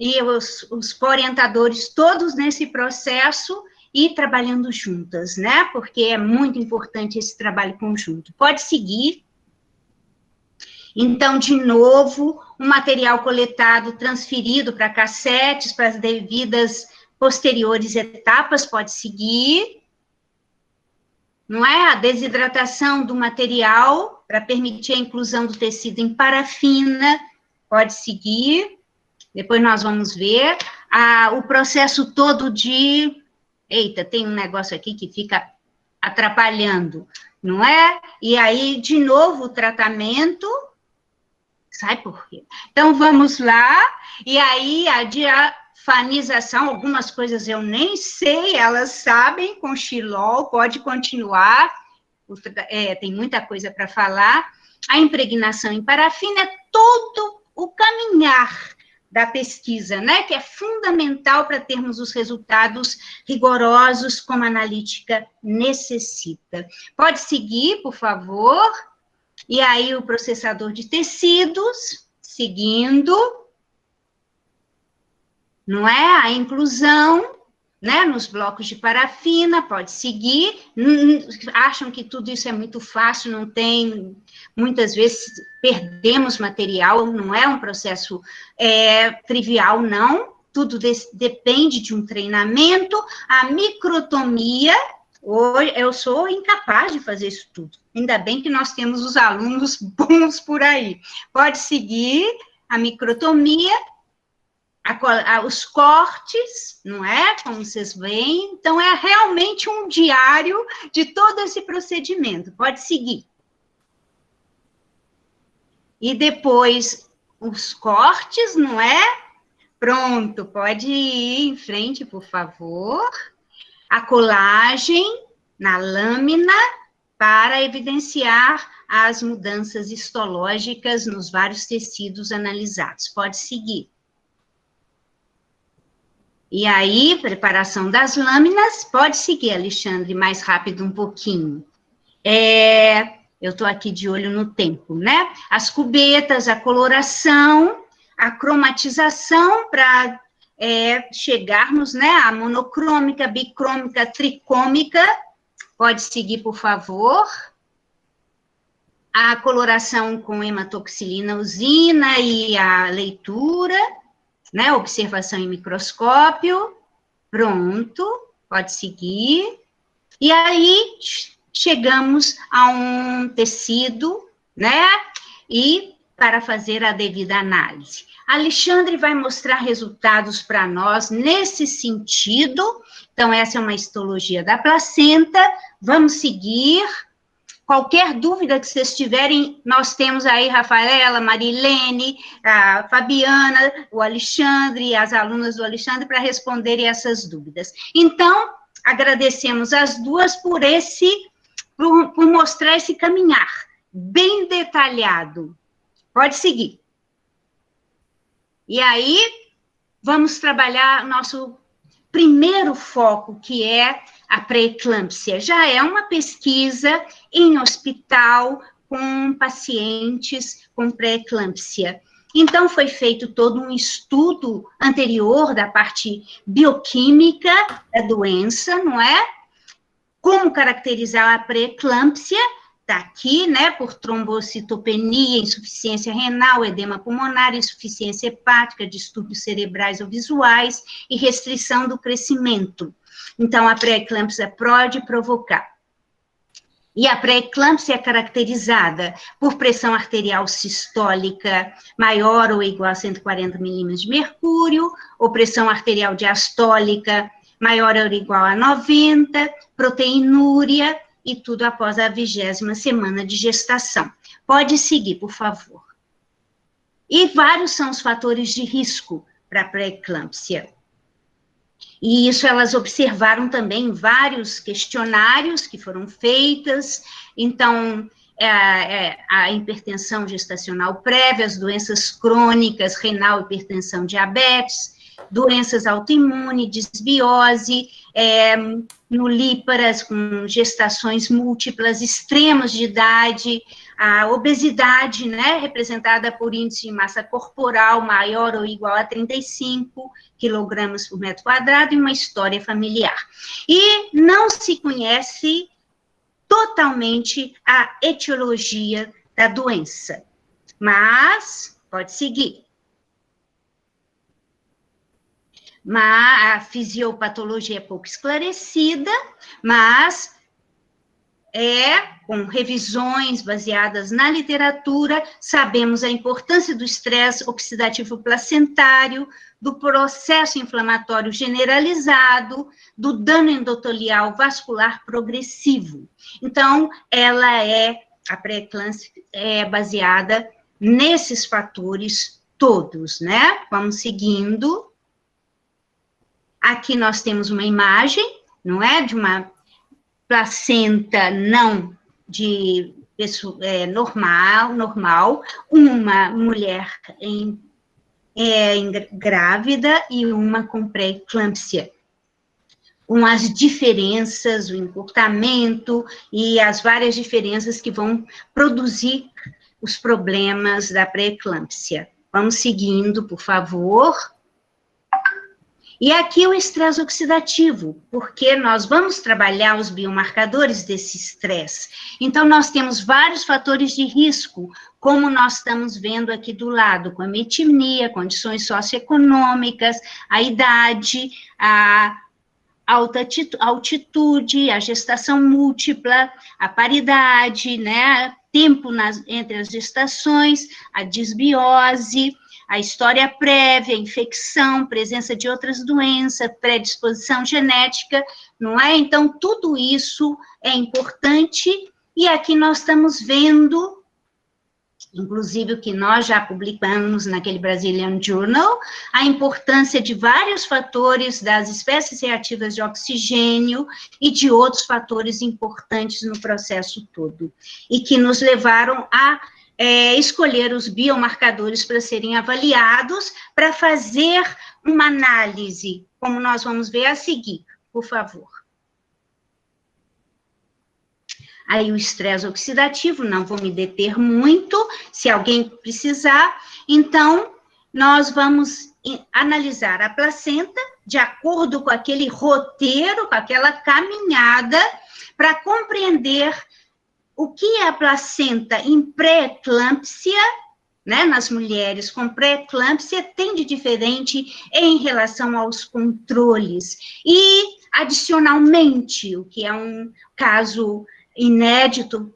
e os orientadores todos nesse processo e trabalhando juntas, né? Porque é muito importante esse trabalho conjunto. Pode seguir. Então, de novo, o material coletado, transferido para cassetes, para as devidas posteriores etapas, pode seguir. Não é? A desidratação do material para permitir a inclusão do tecido em parafina, pode seguir. Depois nós vamos ver. O processo todo de... Eita, tem um negócio aqui que fica atrapalhando, não é? E aí, de novo, o tratamento... Sai por quê? Então, vamos lá. E aí, a diafanização, algumas coisas eu nem sei, elas sabem, com xilol, pode continuar. Tem muita coisa para falar. A impregnação em parafina é todo o caminhar da pesquisa, né, que é fundamental para termos os resultados rigorosos como a analítica necessita. Pode seguir, por favor. E aí, o processador de tecidos, seguindo, não é? A inclusão, né, nos blocos de parafina, pode seguir. Acham que tudo isso é muito fácil, não tem... Muitas vezes perdemos material, não é um processo trivial, não. Tudo depende de um treinamento. A microtomia, hoje eu sou incapaz de fazer isso tudo. Ainda bem que nós temos os alunos bons por aí. Pode seguir a microtomia, os cortes, não é? Como vocês veem. Então, é realmente um diário de todo esse procedimento. Pode seguir. E depois, os cortes, não é? Pronto, pode ir em frente, por favor. A colagem na lâmina para evidenciar as mudanças histológicas nos vários tecidos analisados. Pode seguir. E aí, preparação das lâminas, pode seguir, Alexandre, mais rápido um pouquinho. Eu estou aqui de olho no tempo, né? As cubetas, a coloração, a cromatização para chegarmos, né, à monocrômica, bicrômica, tricômica. Pode seguir, por favor. A coloração com hematoxilina usina e a leitura, né, observação em microscópio. Pronto, pode seguir. E aí, chegamos a um tecido, né, e para fazer a devida análise. Alexandre vai mostrar resultados para nós nesse sentido. Então, essa é uma histologia da placenta. Vamos seguir. Qualquer dúvida que vocês tiverem, nós temos aí Rafaela, Marilene, a Fabiana, o Alexandre, as alunas do Alexandre, para responderem essas dúvidas. Então, agradecemos as duas por mostrar esse caminhar bem detalhado. Pode seguir. E aí, vamos trabalhar nosso primeiro foco, que é a pré-eclâmpsia. Já é uma pesquisa em hospital com pacientes com pré-eclâmpsia. Então, foi feito todo um estudo anterior da parte bioquímica da doença, não é? Como caracterizar a pré-eclâmpsia? Está aqui, né, por trombocitopenia, insuficiência renal, edema pulmonar, insuficiência hepática, distúrbios cerebrais ou visuais e restrição do crescimento. Então, a pré-eclâmpsia pode provocar. E a pré-eclâmpsia é caracterizada por pressão arterial sistólica maior ou igual a 140 milímetros de mercúrio, ou pressão arterial diastólica maior ou igual a 90, proteinúria, e tudo após a 20ª semana de gestação. Pode seguir, por favor. E vários são os fatores de risco para a pré-eclâmpsia. E isso elas observaram também em vários questionários que foram feitas. Então, a hipertensão gestacional prévia, as doenças crônicas, renal, hipertensão, diabetes, doenças autoimunes, desbiose, nulíparas com gestações múltiplas, extremos de idade, a obesidade, né, representada por índice de massa corporal maior ou igual a 35 quilogramas por metro quadrado, e uma história familiar. E não se conhece totalmente a etiologia da doença, mas pode seguir. Mas a fisiopatologia é pouco esclarecida, mas com revisões baseadas na literatura, sabemos a importância do estresse oxidativo placentário, do processo inflamatório generalizado, do dano endotelial vascular progressivo. Então, a pré-eclâmpsia é baseada nesses fatores todos, né? Vamos seguindo. Aqui nós temos uma imagem, não é? De uma placenta não de pessoa, normal, uma mulher grávida e uma com pré-eclâmpsia. Com as diferenças, o encurtamento e as várias diferenças que vão produzir os problemas da pré-eclâmpsia. Vamos seguindo, por favor. E aqui o estresse oxidativo, porque nós vamos trabalhar os biomarcadores desse estresse. Então, nós temos vários fatores de risco, como nós estamos vendo aqui do lado, com a metimnia, condições socioeconômicas, a idade, a alta altitude, a gestação múltipla, a paridade, né, tempo entre as gestações, a disbiose, a história prévia, infecção, presença de outras doenças, predisposição genética, não é? Então, tudo isso é importante, e aqui nós estamos vendo, inclusive o que nós já publicamos naquele Brazilian Journal, a importância de vários fatores das espécies reativas de oxigênio e de outros fatores importantes no processo todo, e que nos levaram a escolher os biomarcadores para serem avaliados, para fazer uma análise, como nós vamos ver a seguir, por favor. Aí o estresse oxidativo, não vou me deter muito, se alguém precisar. Então, nós vamos analisar a placenta de acordo com aquele roteiro, com aquela caminhada, para compreender o que é a placenta em pré-eclâmpsia, né, nas mulheres com pré-eclâmpsia, tem de diferente em relação aos controles. E, adicionalmente, o que é um caso inédito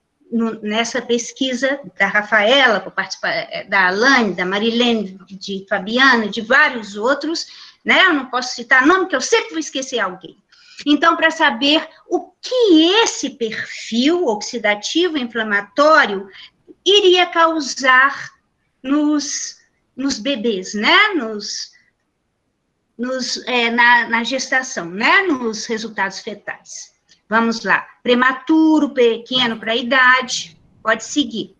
nessa pesquisa da Rafaela, por participar da Alane, da Marilene, de Fabiana, de vários outros, né, eu não posso citar nome, porque eu sempre vou esquecer alguém. Então, para saber o que esse perfil oxidativo inflamatório iria causar nos bebês, né? Na gestação, né? Nos resultados fetais. Vamos lá. Prematuro, pequeno para a idade, pode seguir.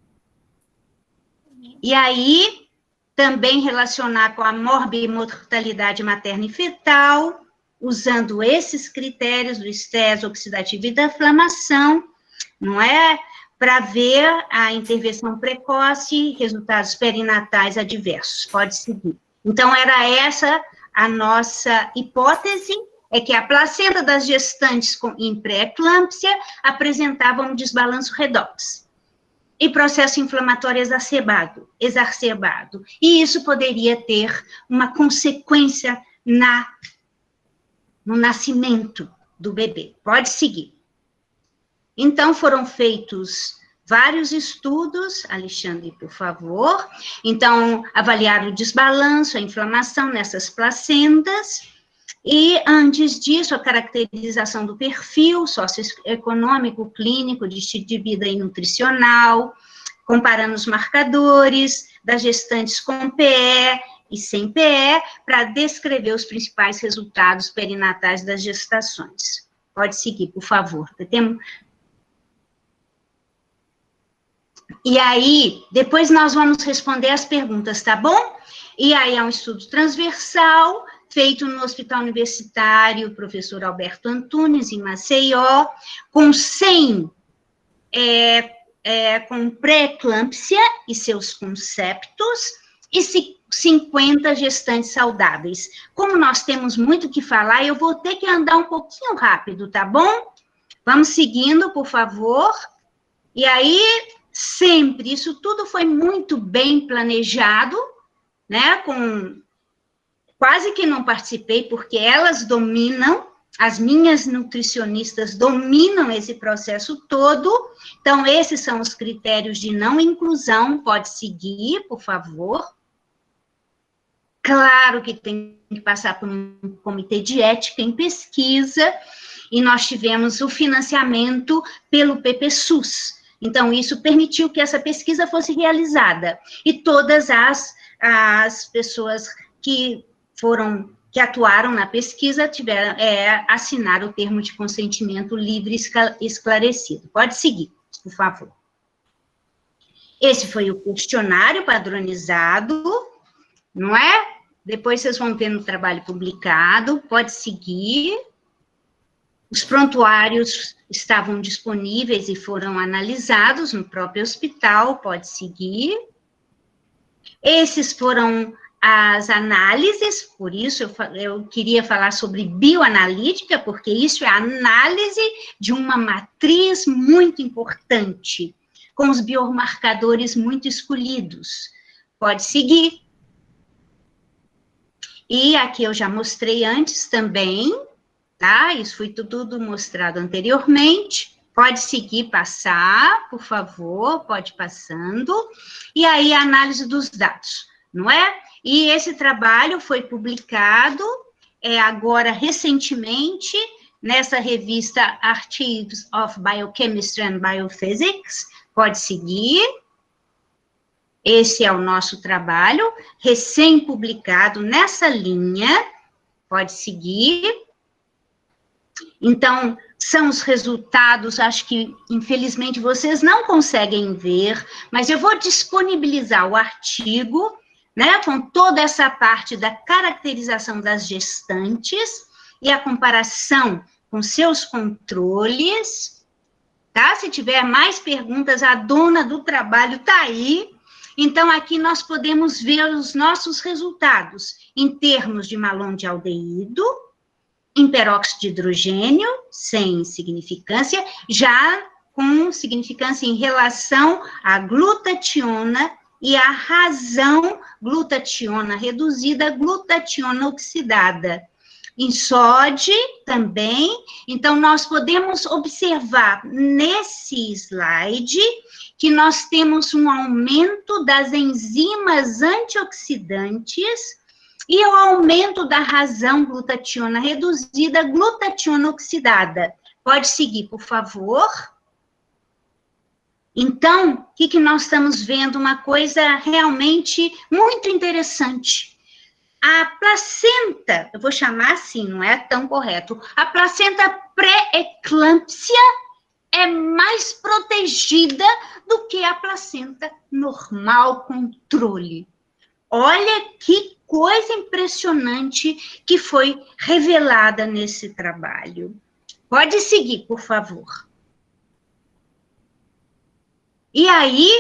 E aí, também relacionar com a morbimortalidade materna e fetal, usando esses critérios do estresse oxidativo e da inflamação, não é? Para ver a intervenção precoce, resultados perinatais adversos. Pode seguir. Então, era essa a nossa hipótese, é que a placenta das gestantes em pré-eclâmpsia apresentava um desbalanço redox e processo inflamatório exacerbado. E isso poderia ter uma consequência no nascimento do bebê. Pode seguir. Então, foram feitos vários estudos, Alexandre, por favor. Então, avaliaram o desbalanço, a inflamação nessas placentas, e, antes disso, a caracterização do perfil socioeconômico, clínico, de estilo de vida e nutricional, comparando os marcadores das gestantes com PE e sem PE, para descrever os principais resultados perinatais das gestações. Pode seguir, por favor. E aí, depois nós vamos responder as perguntas, tá bom? E aí, é um estudo transversal, feito no Hospital Universitário Professor Alberto Antunes, em Maceió, com 100 com pré-eclâmpsia e seus conceptos, e 50 gestantes saudáveis. Como nós temos muito o que falar, eu vou ter que andar um pouquinho rápido, tá bom? Vamos seguindo, por favor. E aí, sempre, isso tudo foi muito bem planejado, né? Quase que não participei, porque elas dominam, as minhas nutricionistas dominam esse processo todo. Então, esses são os critérios de não inclusão. Pode seguir, por favor. Claro que tem que passar por um comitê de ética em pesquisa, e nós tivemos o financiamento pelo PPSUS. Então, isso permitiu que essa pesquisa fosse realizada. E todas as pessoas que atuaram na pesquisa assinaram o termo de consentimento livre e esclarecido. Pode seguir, por favor. Esse foi o questionário padronizado, não é? Depois vocês vão ter no trabalho publicado, pode seguir. Os prontuários estavam disponíveis e foram analisados no próprio hospital, pode seguir. Esses foram as análises, por isso eu queria falar sobre bioanalítica, porque isso é a análise de uma matriz muito importante, com os biomarcadores muito escolhidos. Pode seguir. E aqui eu já mostrei antes também, tá? Isso foi tudo mostrado anteriormente. Pode seguir, passar, por favor, pode ir passando. E aí a análise dos dados, não é? E esse trabalho foi publicado agora recentemente nessa revista Archives of Biochemistry and Biophysics. Pode seguir. Esse é o nosso trabalho, recém-publicado nessa linha. Pode seguir. Então, são os resultados, acho que, infelizmente, vocês não conseguem ver, mas eu vou disponibilizar o artigo, né, com toda essa parte da caracterização das gestantes e a comparação com seus controles, tá? Se tiver mais perguntas, a dona do trabalho está aí. Então, aqui nós podemos ver os nossos resultados em termos de malondialdeído, em peróxido de hidrogênio, sem significância, já com significância em relação à glutationa e à razão glutationa reduzida, glutationa oxidada. Em SOD também, então nós podemos observar nesse slide que nós temos um aumento das enzimas antioxidantes e o aumento da razão glutationa reduzida, glutationa oxidada. Pode seguir, por favor. Então, o que nós estamos vendo? Uma coisa realmente muito interessante. A placenta, eu vou chamar assim, não é tão correto, a placenta pré-eclâmpsia é mais protegida do que a placenta normal controle. Olha que coisa impressionante que foi revelada nesse trabalho. Pode seguir, por favor. E aí,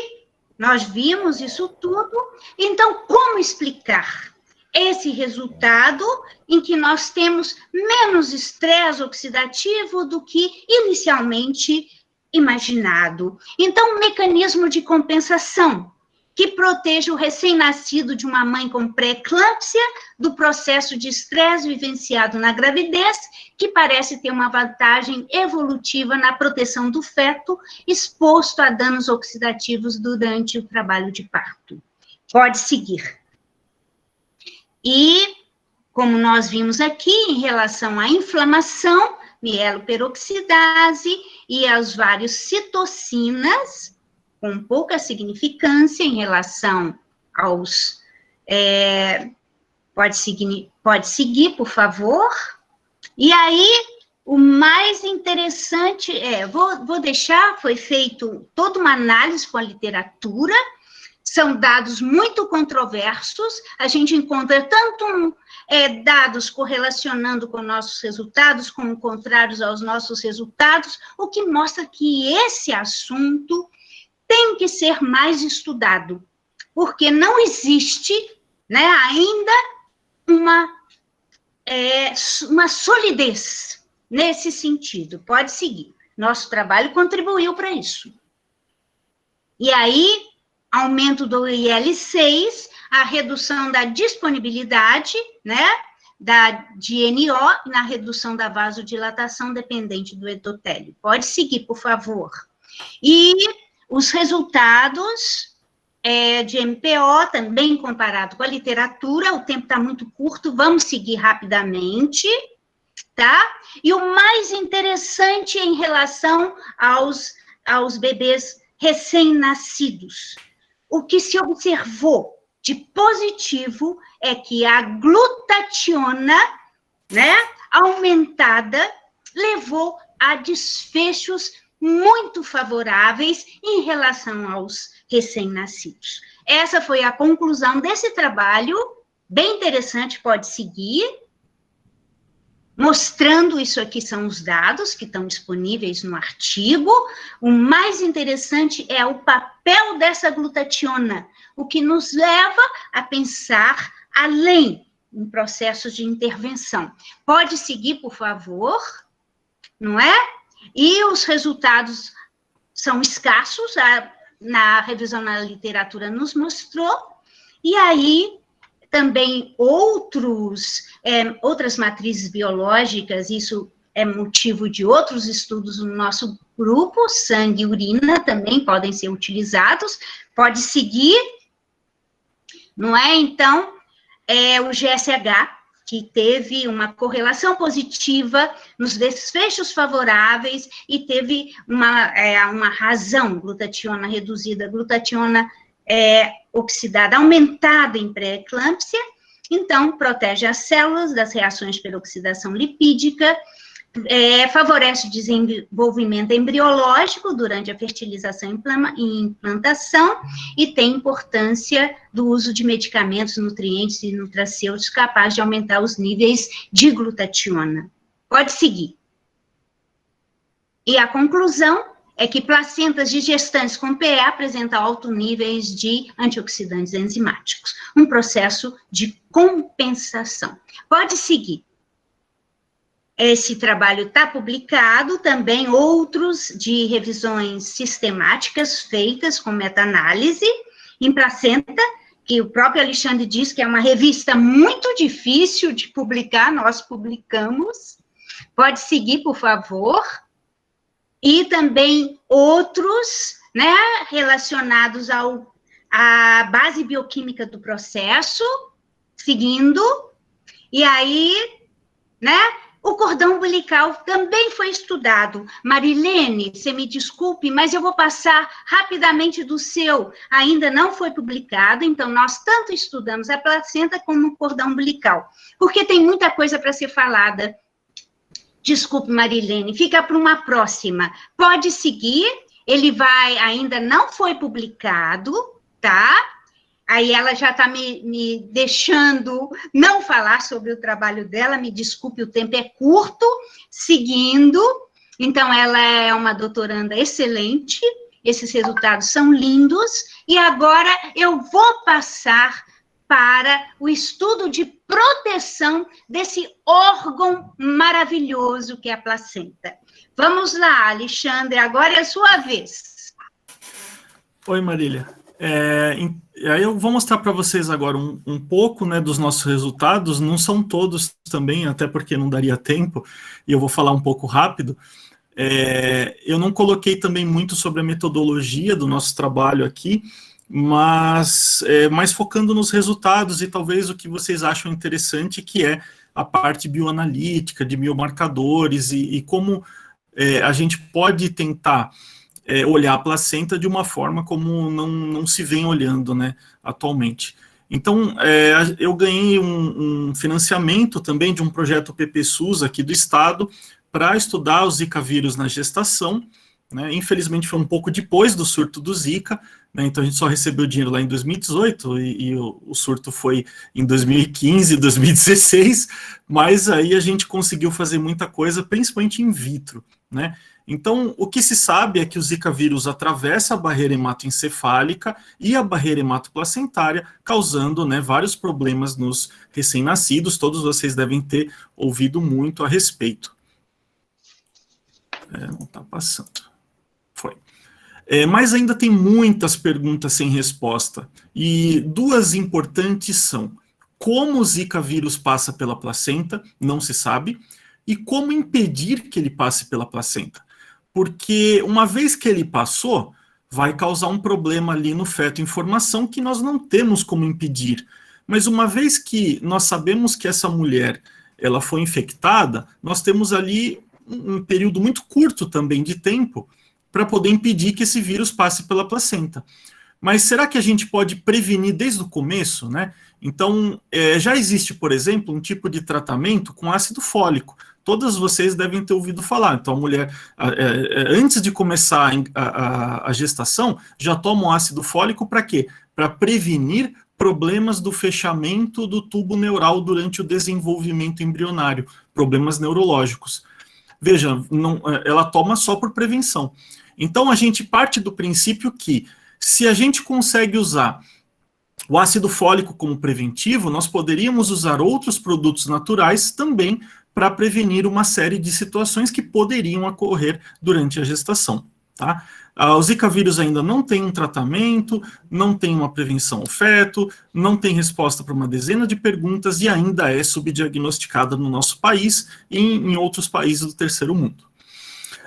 nós vimos isso tudo. Então, como explicar esse resultado em que nós temos menos estresse oxidativo do que inicialmente imaginado? Então, um mecanismo de compensação que proteja o recém-nascido de uma mãe com pré-eclâmpsia do processo de estresse vivenciado na gravidez, que parece ter uma vantagem evolutiva na proteção do feto exposto a danos oxidativos durante o trabalho de parto. Pode seguir. E, como nós vimos aqui, em relação à inflamação, mieloperoxidase e aos vários citocinas, com pouca significância em relação aos... pode seguir, por favor. E aí, o mais interessante vou deixar, foi feito toda uma análise com a literatura, são dados muito controversos, a gente encontra tanto dados correlacionando com nossos resultados, como contrários aos nossos resultados, o que mostra que esse assunto tem que ser mais estudado, porque não existe, né, ainda uma solidez nesse sentido. Pode seguir. Nosso trabalho contribuiu para isso. E aí, aumento do IL-6, a redução da disponibilidade, né, de NO, na redução da vasodilatação dependente do endotélio. Pode seguir, por favor. E os resultados de MPO, também comparado com a literatura, o tempo está muito curto, vamos seguir rapidamente, tá? E o mais interessante em relação aos bebês recém-nascidos, o que se observou de positivo é que a glutationa, né, aumentada, levou a desfechos muito favoráveis em relação aos recém-nascidos. Essa foi a conclusão desse trabalho, bem interessante, pode seguir, mostrando isso aqui são os dados que estão disponíveis no artigo. O mais interessante é o papel dessa glutationa, o que nos leva a pensar além em processos de intervenção. Pode seguir, por favor, não é? E os resultados são escassos, na revisão na literatura nos mostrou, e aí também outras matrizes biológicas, isso é motivo de outros estudos no nosso grupo, sangue e urina também podem ser utilizados, pode seguir, não é? Então, o GSH, que teve uma correlação positiva nos desfechos favoráveis e teve uma razão, glutationa reduzida, glutationa oxidada, aumentada em pré-eclâmpsia, então protege as células das reações pela oxidação lipídica, favorece o desenvolvimento embriológico durante a fertilização e implantação, e tem importância do uso de medicamentos, nutrientes e nutracêuticos capazes de aumentar os níveis de glutationa. Pode seguir. E a conclusão é que placentas de gestantes com PE apresentam altos níveis de antioxidantes enzimáticos, um processo de compensação. Pode seguir. Esse trabalho está publicado, também outros de revisões sistemáticas feitas com meta-análise em placenta, que o próprio Alexandre diz que é uma revista muito difícil de publicar, nós publicamos. Pode seguir, por favor. E também outros, né, relacionados à base bioquímica do processo, seguindo. E aí, né, o cordão umbilical também foi estudado. Marilene, você me desculpe, mas eu vou passar rapidamente do seu. Ainda não foi publicado, então nós tanto estudamos a placenta como o cordão umbilical, porque tem muita coisa para ser falada. Desculpe, Marilene, fica para uma próxima. Pode seguir, ainda não foi publicado, tá? Aí ela já está me deixando não falar sobre o trabalho dela, me desculpe, o tempo é curto, seguindo. Então, ela é uma doutoranda excelente, esses resultados são lindos, e agora eu vou passar para o estudo de proteção desse órgão maravilhoso que é a placenta. Vamos lá, Alexandre, agora é a sua vez. Oi, Marília. Aí eu vou mostrar para vocês agora um pouco, né, dos nossos resultados, não são todos também, até porque não daria tempo, e eu vou falar um pouco rápido. Eu não coloquei também muito sobre a metodologia do nosso trabalho aqui, mas mais focando nos resultados e talvez o que vocês acham interessante, que é a parte bioanalítica, de biomarcadores e como a gente pode tentar olhar a placenta de uma forma como não se vem olhando, né, atualmente. Então, eu ganhei um financiamento também de um projeto PPSUS aqui do estado para estudar o Zika vírus na gestação, né. Infelizmente foi um pouco depois do surto do Zika, né, então a gente só recebeu dinheiro lá em 2018 e o surto foi em 2015, 2016, mas aí a gente conseguiu fazer muita coisa, principalmente in vitro, né. Então, o que se sabe é que o Zika vírus atravessa a barreira hematoencefálica e a barreira hematoplacentária, causando, né, vários problemas nos recém-nascidos. Todos vocês devem ter ouvido muito a respeito. Não está passando. Foi. Mas ainda tem muitas perguntas sem resposta. E duas importantes são: como o Zika vírus passa pela placenta? Não se sabe. E como impedir que ele passe pela placenta? Porque uma vez que ele passou, vai causar um problema ali no feto em formação que nós não temos como impedir. Mas uma vez que nós sabemos que essa mulher ela foi infectada, nós temos ali um período muito curto também de tempo para poder impedir que esse vírus passe pela placenta. Mas será que a gente pode prevenir desde o começo, né? Então, já existe, por exemplo, um tipo de tratamento com ácido fólico. Todas vocês devem ter ouvido falar. Então, a mulher, antes de começar a gestação, já toma um ácido fólico para quê? Para prevenir problemas do fechamento do tubo neural durante o desenvolvimento embrionário, problemas neurológicos. Veja, ela toma só por prevenção. Então, a gente parte do princípio que, se a gente consegue usar o ácido fólico como preventivo, nós poderíamos usar outros produtos naturais também para prevenir uma série de situações que poderiam ocorrer durante a gestação. Tá? O Zika vírus ainda não tem um tratamento, não tem uma prevenção ao feto, não tem resposta para uma dezena de perguntas e ainda é subdiagnosticada no nosso país e em outros países do terceiro mundo.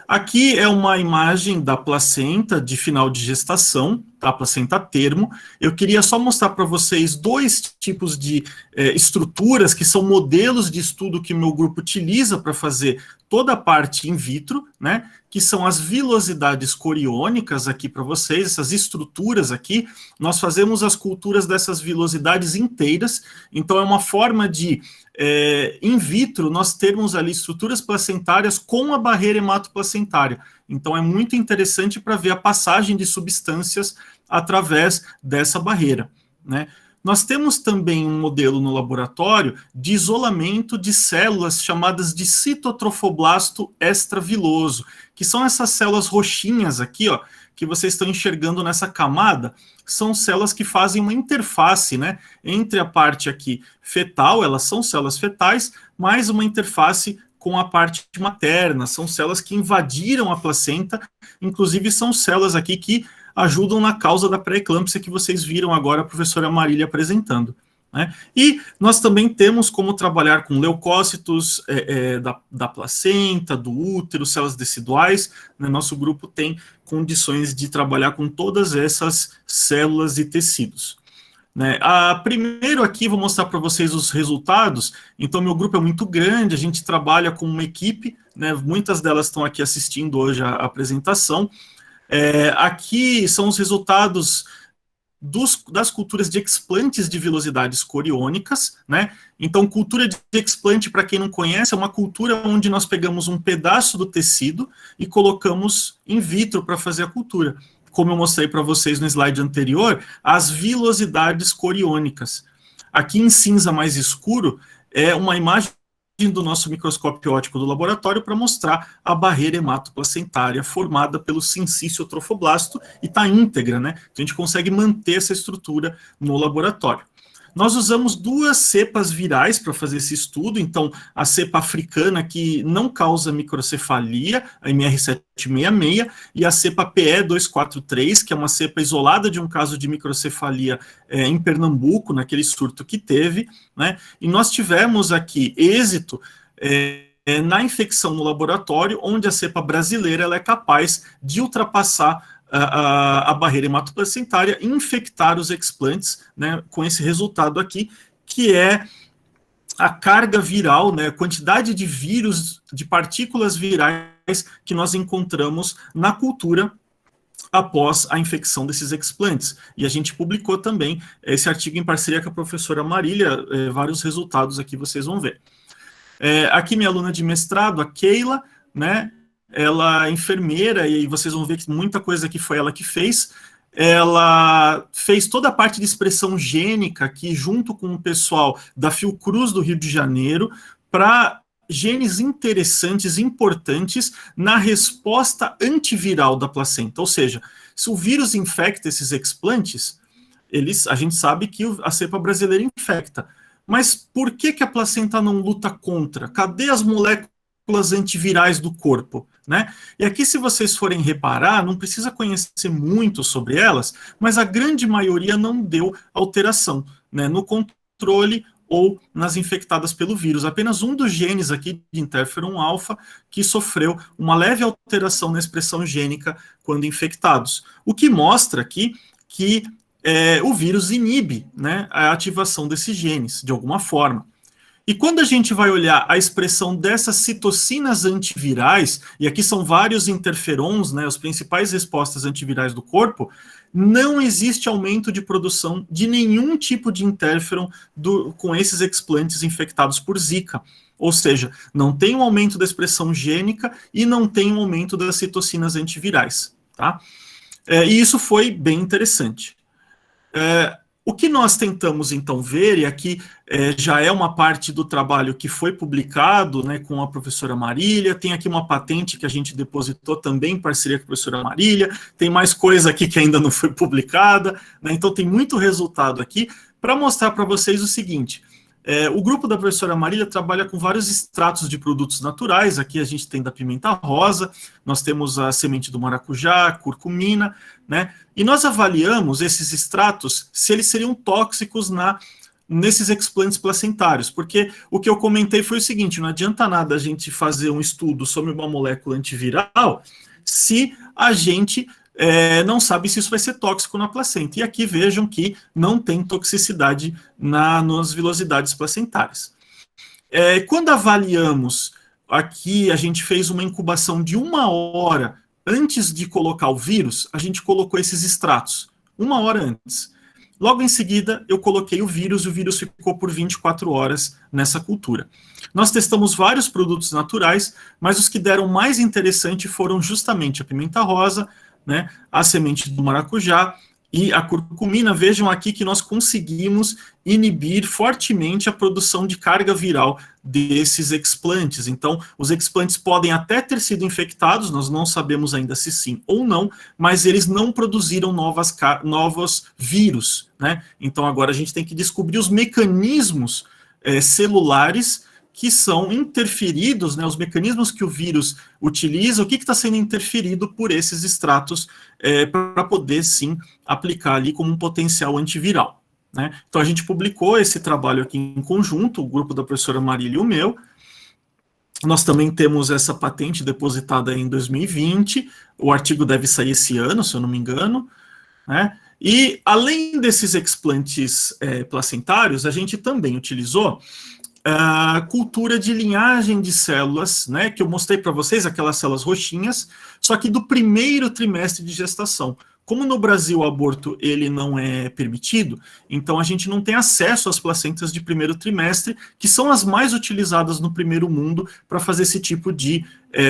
Aqui é uma imagem da placenta de final de gestação, tá? Placenta a termo. Eu queria só mostrar para vocês dois tipos de estruturas que são modelos de estudo que o meu grupo utiliza para fazer toda a parte in vitro, né? Que são as vilosidades coriônicas aqui para vocês, essas estruturas aqui. Nós fazemos as culturas dessas vilosidades inteiras, então é uma forma de in vitro, nós termos ali estruturas placentárias com a barreira hematoplacentária. Então, é muito interessante para ver a passagem de substâncias através dessa barreira, né? Nós temos também um modelo no laboratório de isolamento de células chamadas de citotrofoblasto extraviloso, que são essas células roxinhas aqui, ó, que vocês estão enxergando nessa camada. São células que fazem uma interface, né, entre a parte aqui fetal, elas são células fetais, mais uma interface com a parte materna, são células que invadiram a placenta, inclusive são células aqui que ajudam na causa da pré-eclâmpsia que vocês viram agora a professora Marília apresentando, né? E nós também temos como trabalhar com leucócitos da placenta, do útero, células deciduais, né? Nosso grupo tem condições de trabalhar com todas essas células e tecidos, né? Primeiro aqui vou mostrar para vocês os resultados. Então, meu grupo é muito grande, a gente trabalha com uma equipe, né? Muitas delas estão aqui assistindo hoje a apresentação. Aqui são os resultados das culturas de explantes de vilosidades coriônicas, né? Então, cultura de explante, para quem não conhece, é uma cultura onde nós pegamos um pedaço do tecido e colocamos in vitro para fazer a cultura. Como eu mostrei para vocês no slide anterior, as vilosidades coriônicas. Aqui em cinza mais escuro é uma imagem do nosso microscópio óptico do laboratório para mostrar a barreira hematoplacentária formada pelo sincício trofoblasto e está íntegra, né? Então a gente consegue manter essa estrutura no laboratório. Nós usamos duas cepas virais para fazer esse estudo, então a cepa africana que não causa microcefalia, a MR766, e a cepa PE243, que é uma cepa isolada de um caso de microcefalia em Pernambuco, naquele surto que teve, né? E nós tivemos aqui êxito na infecção no laboratório, onde a cepa brasileira ela é capaz de ultrapassar a barreira hematoplacentária e infectar os explantes, né, com esse resultado aqui, que é a carga viral, né, a quantidade de vírus, de partículas virais que nós encontramos na cultura após a infecção desses explantes. E a gente publicou também esse artigo em parceria com a professora Marília, vários resultados aqui vocês vão ver. Aqui minha aluna de mestrado, a Keila, né, ela é enfermeira, e vocês vão ver que muita coisa aqui foi ela que fez. Ela fez toda a parte de expressão gênica aqui, junto com o pessoal da Fiocruz do Rio de Janeiro, para genes interessantes, importantes na resposta antiviral da placenta. Ou seja, se o vírus infecta esses explantes, a gente sabe que a cepa brasileira infecta. Mas por que a placenta não luta contra? Cadê as moléculas antivirais do corpo? Né? E aqui, se vocês forem reparar, não precisa conhecer muito sobre elas, mas a grande maioria não deu alteração, né, no controle ou nas infectadas pelo vírus. Apenas um dos genes aqui de interferon alfa que sofreu uma leve alteração na expressão gênica quando infectados. O que mostra aqui que o vírus inibe, né, a ativação desses genes, de alguma forma. E quando a gente vai olhar a expressão dessas citocinas antivirais, e aqui são vários interferons, né, as principais respostas antivirais do corpo, não existe aumento de produção de nenhum tipo de interferon com esses explantes infectados por Zika. Ou seja, não tem um aumento da expressão gênica e não tem um aumento das citocinas antivirais. Tá? E isso foi bem interessante. O que nós tentamos, então, ver, e aqui já é uma parte do trabalho que foi publicado, né, com a professora Marília, tem aqui uma patente que a gente depositou também em parceria com a professora Marília, tem mais coisa aqui que ainda não foi publicada, né, então tem muito resultado aqui, para mostrar para vocês o seguinte: o grupo da professora Marília trabalha com vários extratos de produtos naturais. Aqui a gente tem da pimenta rosa, nós temos a semente do maracujá, curcumina, né? E nós avaliamos esses extratos se eles seriam tóxicos nesses explantes placentários, porque o que eu comentei foi o seguinte: não adianta nada a gente fazer um estudo sobre uma molécula antiviral se a gente não sabe se isso vai ser tóxico na placenta. E aqui vejam que não tem toxicidade nas vilosidades placentárias. Quando avaliamos, aqui a gente fez uma incubação de 1 hora antes de colocar o vírus, a gente colocou esses extratos, 1 hora antes. Logo em seguida, eu coloquei o vírus, e o vírus ficou por 24 horas nessa cultura. Nós testamos vários produtos naturais, mas os que deram mais interessante foram justamente a pimenta rosa, né, a semente do maracujá e a curcumina. Vejam aqui que nós conseguimos inibir fortemente a produção de carga viral desses explantes. Então, os explantes podem até ter sido infectados, nós não sabemos ainda se sim ou não, mas eles não produziram novos vírus, né? Então, agora a gente tem que descobrir os mecanismos celulares que são interferidos, né, os mecanismos que o vírus utiliza, o que está sendo interferido por esses extratos para poder, sim, aplicar ali como um potencial antiviral. Né? Então, a gente publicou esse trabalho aqui em conjunto, o grupo da professora Marília e o meu. Nós também temos essa patente depositada em 2020, o artigo deve sair esse ano, se eu não me engano, né? E, além desses explantes placentários, a gente também utilizou a cultura de linhagem de células, né, que eu mostrei para vocês, aquelas células roxinhas, só que do primeiro trimestre de gestação. Como no Brasil o aborto ele não é permitido, então a gente não tem acesso às placentas de primeiro trimestre, que são as mais utilizadas no primeiro mundo para fazer esse tipo de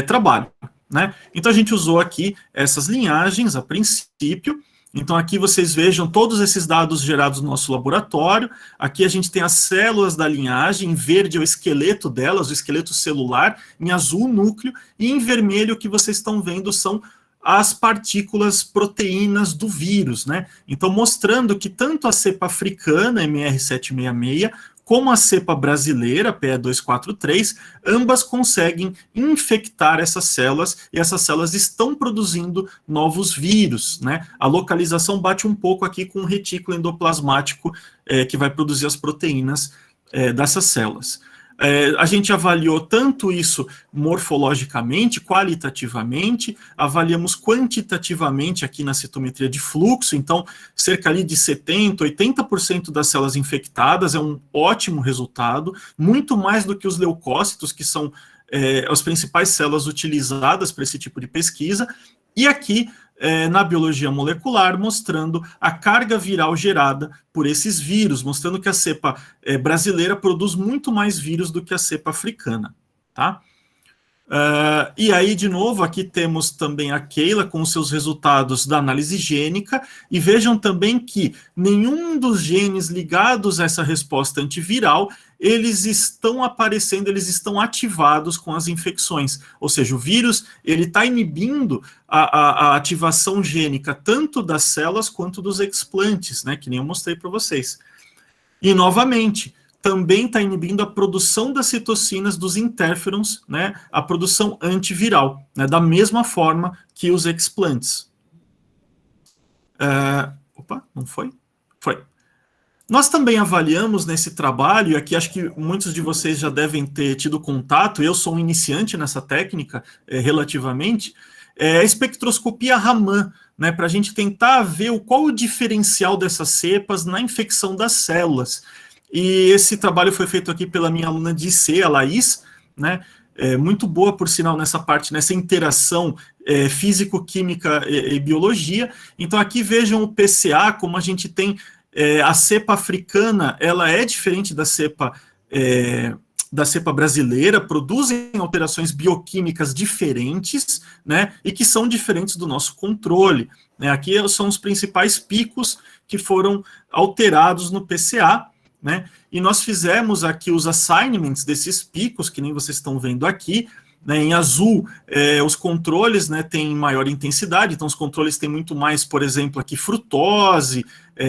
trabalho. Né? Então a gente usou aqui essas linhagens a princípio. Então aqui vocês vejam todos esses dados gerados no nosso laboratório. Aqui a gente tem as células da linhagem, em verde é o esqueleto delas, o esqueleto celular, em azul o núcleo, e em vermelho o que vocês estão vendo são as partículas proteínas do vírus, né? Então mostrando que tanto a cepa africana, MR766, como a cepa brasileira, PE243, ambas conseguem infectar essas células, e essas células estão produzindo novos vírus, né? A localização bate um pouco aqui com o retículo endoplasmático, que vai produzir as proteínas dessas células. A gente avaliou tanto isso morfologicamente, qualitativamente, avaliamos quantitativamente aqui na citometria de fluxo, então cerca ali de 70%, 80% das células infectadas, é um ótimo resultado, muito mais do que os leucócitos, que são as principais células utilizadas para esse tipo de pesquisa, e aqui na biologia molecular, mostrando a carga viral gerada por esses vírus, mostrando que a cepa brasileira produz muito mais vírus do que a cepa africana, tá? E aí, de novo, aqui temos também a Keila com os seus resultados da análise gênica, e vejam também que nenhum dos genes ligados a essa resposta antiviral, eles estão aparecendo, eles estão ativados com as infecções. Ou seja, o vírus ele está inibindo a ativação gênica tanto das células quanto dos explantes, né, que nem eu mostrei para vocês. E, novamente, também está inibindo a produção das citocinas dos interferons, né, a produção antiviral, né, da mesma forma que os explantes. Opa, não foi? Foi. Nós também avaliamos nesse trabalho, e aqui acho que muitos de vocês já devem ter tido contato, eu sou um iniciante nessa técnica, relativamente, a espectroscopia Raman, né, para a gente tentar ver qual o diferencial dessas cepas na infecção das células. E esse trabalho foi feito aqui pela minha aluna de IC, a Laís, né, muito boa, por sinal, nessa parte, nessa interação físico, química e biologia. Então, aqui vejam o PCA, como a gente tem a cepa africana, ela é diferente da cepa brasileira, produzem alterações bioquímicas diferentes, né, e que são diferentes do nosso controle, né. Aqui são os principais picos que foram alterados no PCA, né, e nós fizemos aqui os assignments desses picos, que nem vocês estão vendo aqui, né, em azul, os controles, né, têm maior intensidade, então os controles têm muito mais, por exemplo, aqui frutose,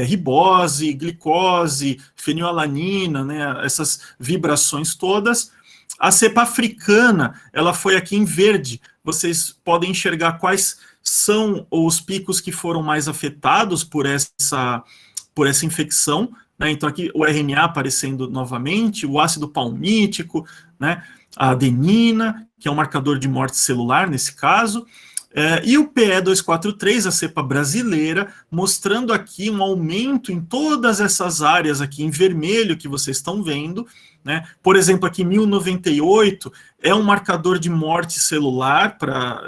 ribose, glicose, fenilalanina, né, essas vibrações todas. A cepa africana, ela foi aqui em verde, vocês podem enxergar quais são os picos que foram mais afetados por essa infecção, né, então aqui o RNA aparecendo novamente, o ácido palmítico, né, a adenina, que é um marcador de morte celular nesse caso, e o PE243, a cepa brasileira, mostrando aqui um aumento em todas essas áreas aqui em vermelho que vocês estão vendo, né? Por exemplo, aqui 1098 é um marcador de morte celular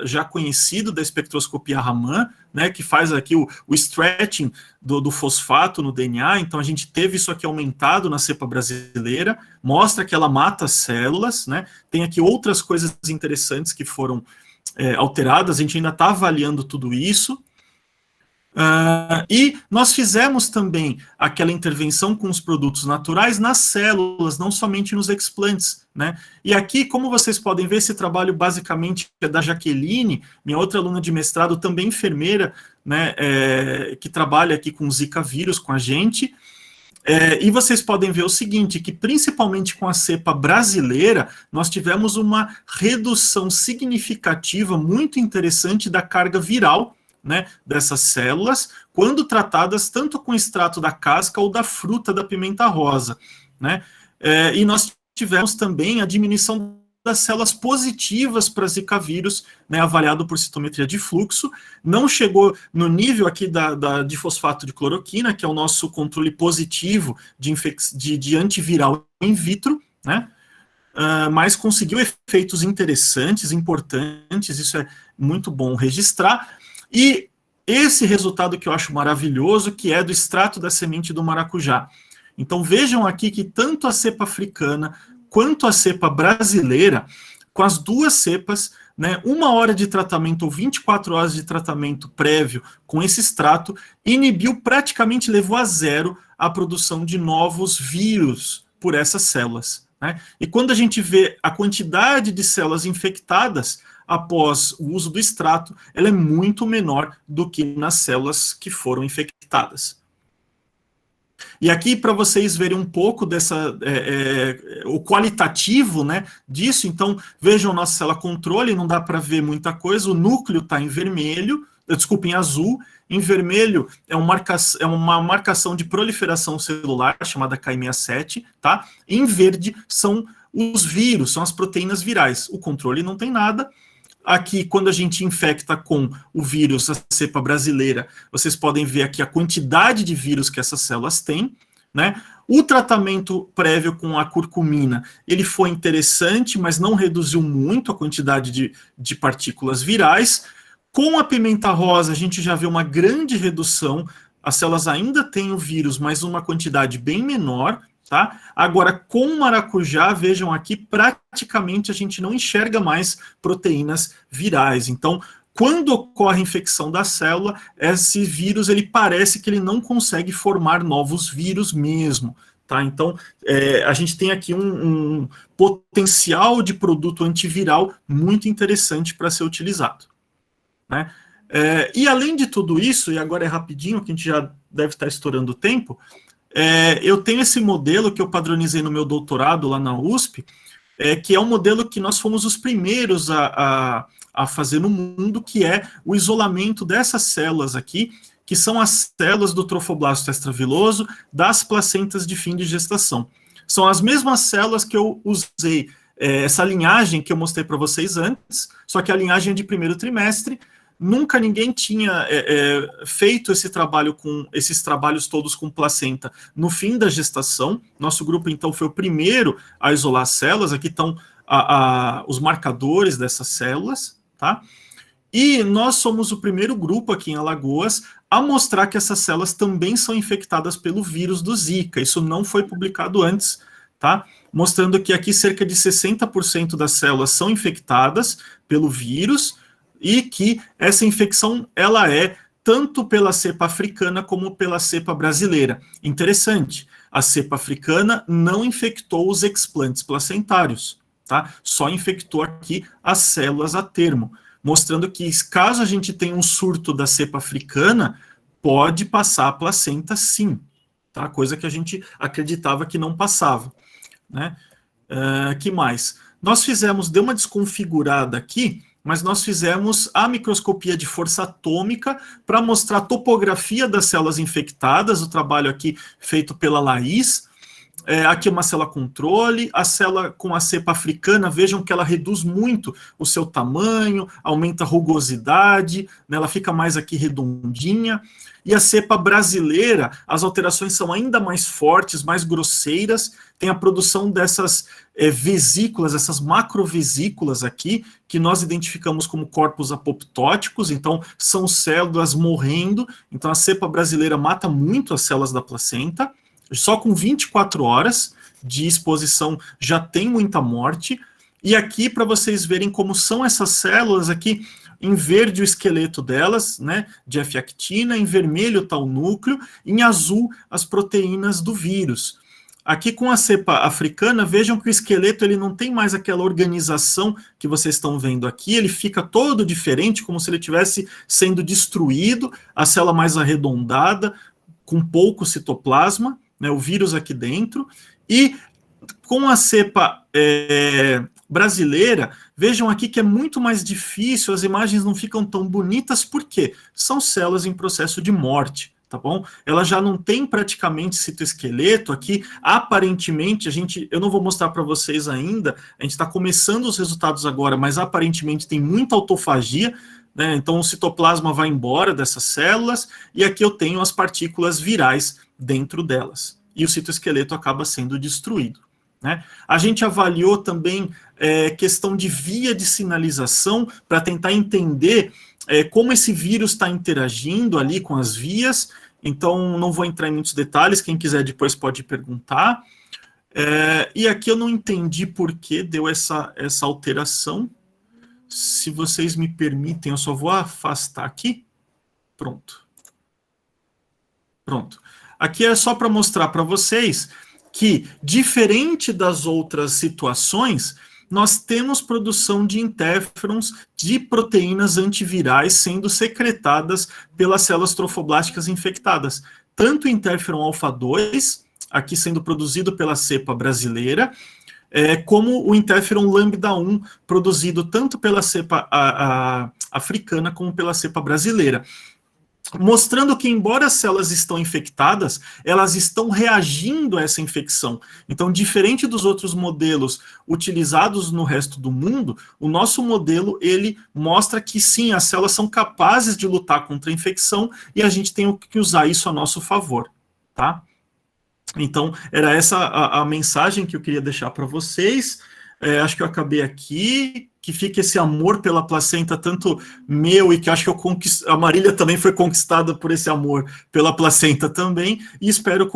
já conhecido da espectroscopia Raman, né, que faz aqui o stretching do fosfato no DNA. Então a gente teve isso aqui aumentado na cepa brasileira, mostra que ela mata as células, né? Tem aqui outras coisas interessantes que foram alteradas, a gente ainda está avaliando tudo isso. E nós fizemos também aquela intervenção com os produtos naturais nas células, não somente nos explantes, né? E aqui, como vocês podem ver, esse trabalho basicamente é da Jaqueline, minha outra aluna de mestrado, também enfermeira, né, que trabalha aqui com Zika vírus com a gente. E vocês podem ver o seguinte, que principalmente com a cepa brasileira, nós tivemos uma redução significativa, muito interessante da carga viral, né, dessas células, quando tratadas tanto com extrato da casca ou da fruta da pimenta rosa, né, e nós tivemos também a diminuição das células positivas para Zika vírus, né, avaliado por citometria de fluxo, não chegou no nível aqui de fosfato de cloroquina, que é o nosso controle positivo de antiviral in vitro, né, mas conseguiu efeitos interessantes, importantes, isso é muito bom registrar. E esse resultado que eu acho maravilhoso, que é do extrato da semente do maracujá. Então vejam aqui que tanto a cepa africana quanto a cepa brasileira, com as duas cepas, né, 1 hora de tratamento ou 24 horas de tratamento prévio com esse extrato, inibiu, praticamente levou a zero a produção de novos vírus por essas células, né? E quando a gente vê a quantidade de células infectadas após o uso do extrato, ela é muito menor do que nas células que foram infectadas. E aqui, para vocês verem um pouco o qualitativo, né, disso, então, vejam nossa célula controle, não dá para ver muita coisa, o núcleo está em vermelho, desculpa, em azul, em vermelho é uma marcação de proliferação celular, chamada Ki67, tá? Em verde são os vírus, são as proteínas virais, o controle não tem nada. Aqui, quando a gente infecta com o vírus, a cepa brasileira, vocês podem ver aqui a quantidade de vírus que essas células têm, né? O tratamento prévio com a curcumina, ele foi interessante, mas não reduziu muito a quantidade de partículas virais. Com a pimenta rosa, a gente já vê uma grande redução, as células ainda têm o vírus, mas uma quantidade bem menor, tá? Agora, com o maracujá, vejam aqui, praticamente a gente não enxerga mais proteínas virais. Então, quando ocorre a infecção da célula, esse vírus, ele parece que ele não consegue formar novos vírus mesmo, tá? Então, a gente tem aqui um potencial de produto antiviral muito interessante para ser utilizado, né? E além de tudo isso, e agora é rapidinho, que a gente já deve estar estourando o tempo, eu tenho esse modelo que eu padronizei no meu doutorado lá na USP, que é um modelo que nós fomos os primeiros a fazer no mundo, que é o isolamento dessas células aqui, que são as células do trofoblasto extraviloso das placentas de fim de gestação. São as mesmas células que eu usei, essa linhagem que eu mostrei para vocês antes, só que a linhagem é de primeiro trimestre. Nunca ninguém tinha feito esse trabalho esses trabalhos todos com placenta no fim da gestação. Nosso grupo, então, foi o primeiro a isolar as células. Aqui estão os marcadores dessas células, tá? E nós somos o primeiro grupo aqui em Alagoas a mostrar que essas células também são infectadas pelo vírus do Zika. Isso não foi publicado antes, tá? Mostrando que aqui cerca de 60% das células são infectadas pelo vírus, e que essa infecção, ela é tanto pela cepa africana como pela cepa brasileira. Interessante, a cepa africana não infectou os explantes placentários, tá? Só infectou aqui as células a termo, mostrando que caso a gente tenha um surto da cepa africana, pode passar a placenta sim, tá? Coisa que a gente acreditava que não passava, né? Que mais? Nós deu uma desconfigurada aqui, mas nós fizemos a microscopia de força atômica para mostrar a topografia das células infectadas, o trabalho aqui feito pela Laís. Aqui uma célula controle, a célula com a cepa africana, vejam que ela reduz muito o seu tamanho, aumenta a rugosidade, né, ela fica mais aqui redondinha. E a cepa brasileira, as alterações são ainda mais fortes, mais grosseiras, tem a produção dessas vesículas, essas macrovesículas aqui, que nós identificamos como corpos apoptóticos, então são células morrendo, então a cepa brasileira mata muito as células da placenta, só com 24 horas de exposição já tem muita morte, e aqui para vocês verem como são essas células aqui, em verde o esqueleto delas, né, de F-actina, em vermelho está o núcleo, em azul as proteínas do vírus. Aqui com a cepa africana, vejam que o esqueleto ele não tem mais aquela organização que vocês estão vendo aqui, ele fica todo diferente, como se ele estivesse sendo destruído, a célula mais arredondada, com pouco citoplasma, né, o vírus aqui dentro, e com a cepa brasileira, vejam aqui que é muito mais difícil, as imagens não ficam tão bonitas, por quê? São células em processo de morte, tá bom? Ela já não tem praticamente citoesqueleto aqui, aparentemente, eu não vou mostrar para vocês ainda, a gente está começando os resultados agora, mas aparentemente tem muita autofagia, né? Então o citoplasma vai embora dessas células, e aqui eu tenho as partículas virais dentro delas, e o citoesqueleto acaba sendo destruído, né? A gente avaliou também questão de via de sinalização, para tentar entender como esse vírus está interagindo ali com as vias, então não vou entrar em muitos detalhes, quem quiser depois pode perguntar. E aqui eu não entendi por que deu essa alteração. Se vocês me permitem, eu só vou afastar aqui. Pronto. Pronto. Aqui é só para mostrar para vocês que, diferente das outras situações, nós temos produção de interferons, de proteínas antivirais sendo secretadas pelas células trofoblásticas infectadas. Tanto o interferon alfa-2, aqui sendo produzido pela cepa brasileira, como o interferon lambda-1, produzido tanto pela cepa africana como pela cepa brasileira. Mostrando que, embora as células estão infectadas, elas estão reagindo a essa infecção. Então, diferente dos outros modelos utilizados no resto do mundo, o nosso modelo, ele mostra que sim, as células são capazes de lutar contra a infecção e a gente tem que usar isso a nosso favor, tá? Então, era essa a mensagem que eu queria deixar para vocês. Acho que eu acabei aqui, que fique esse amor pela placenta, tanto meu, e que acho que a Marília também foi conquistada por esse amor pela placenta também, e espero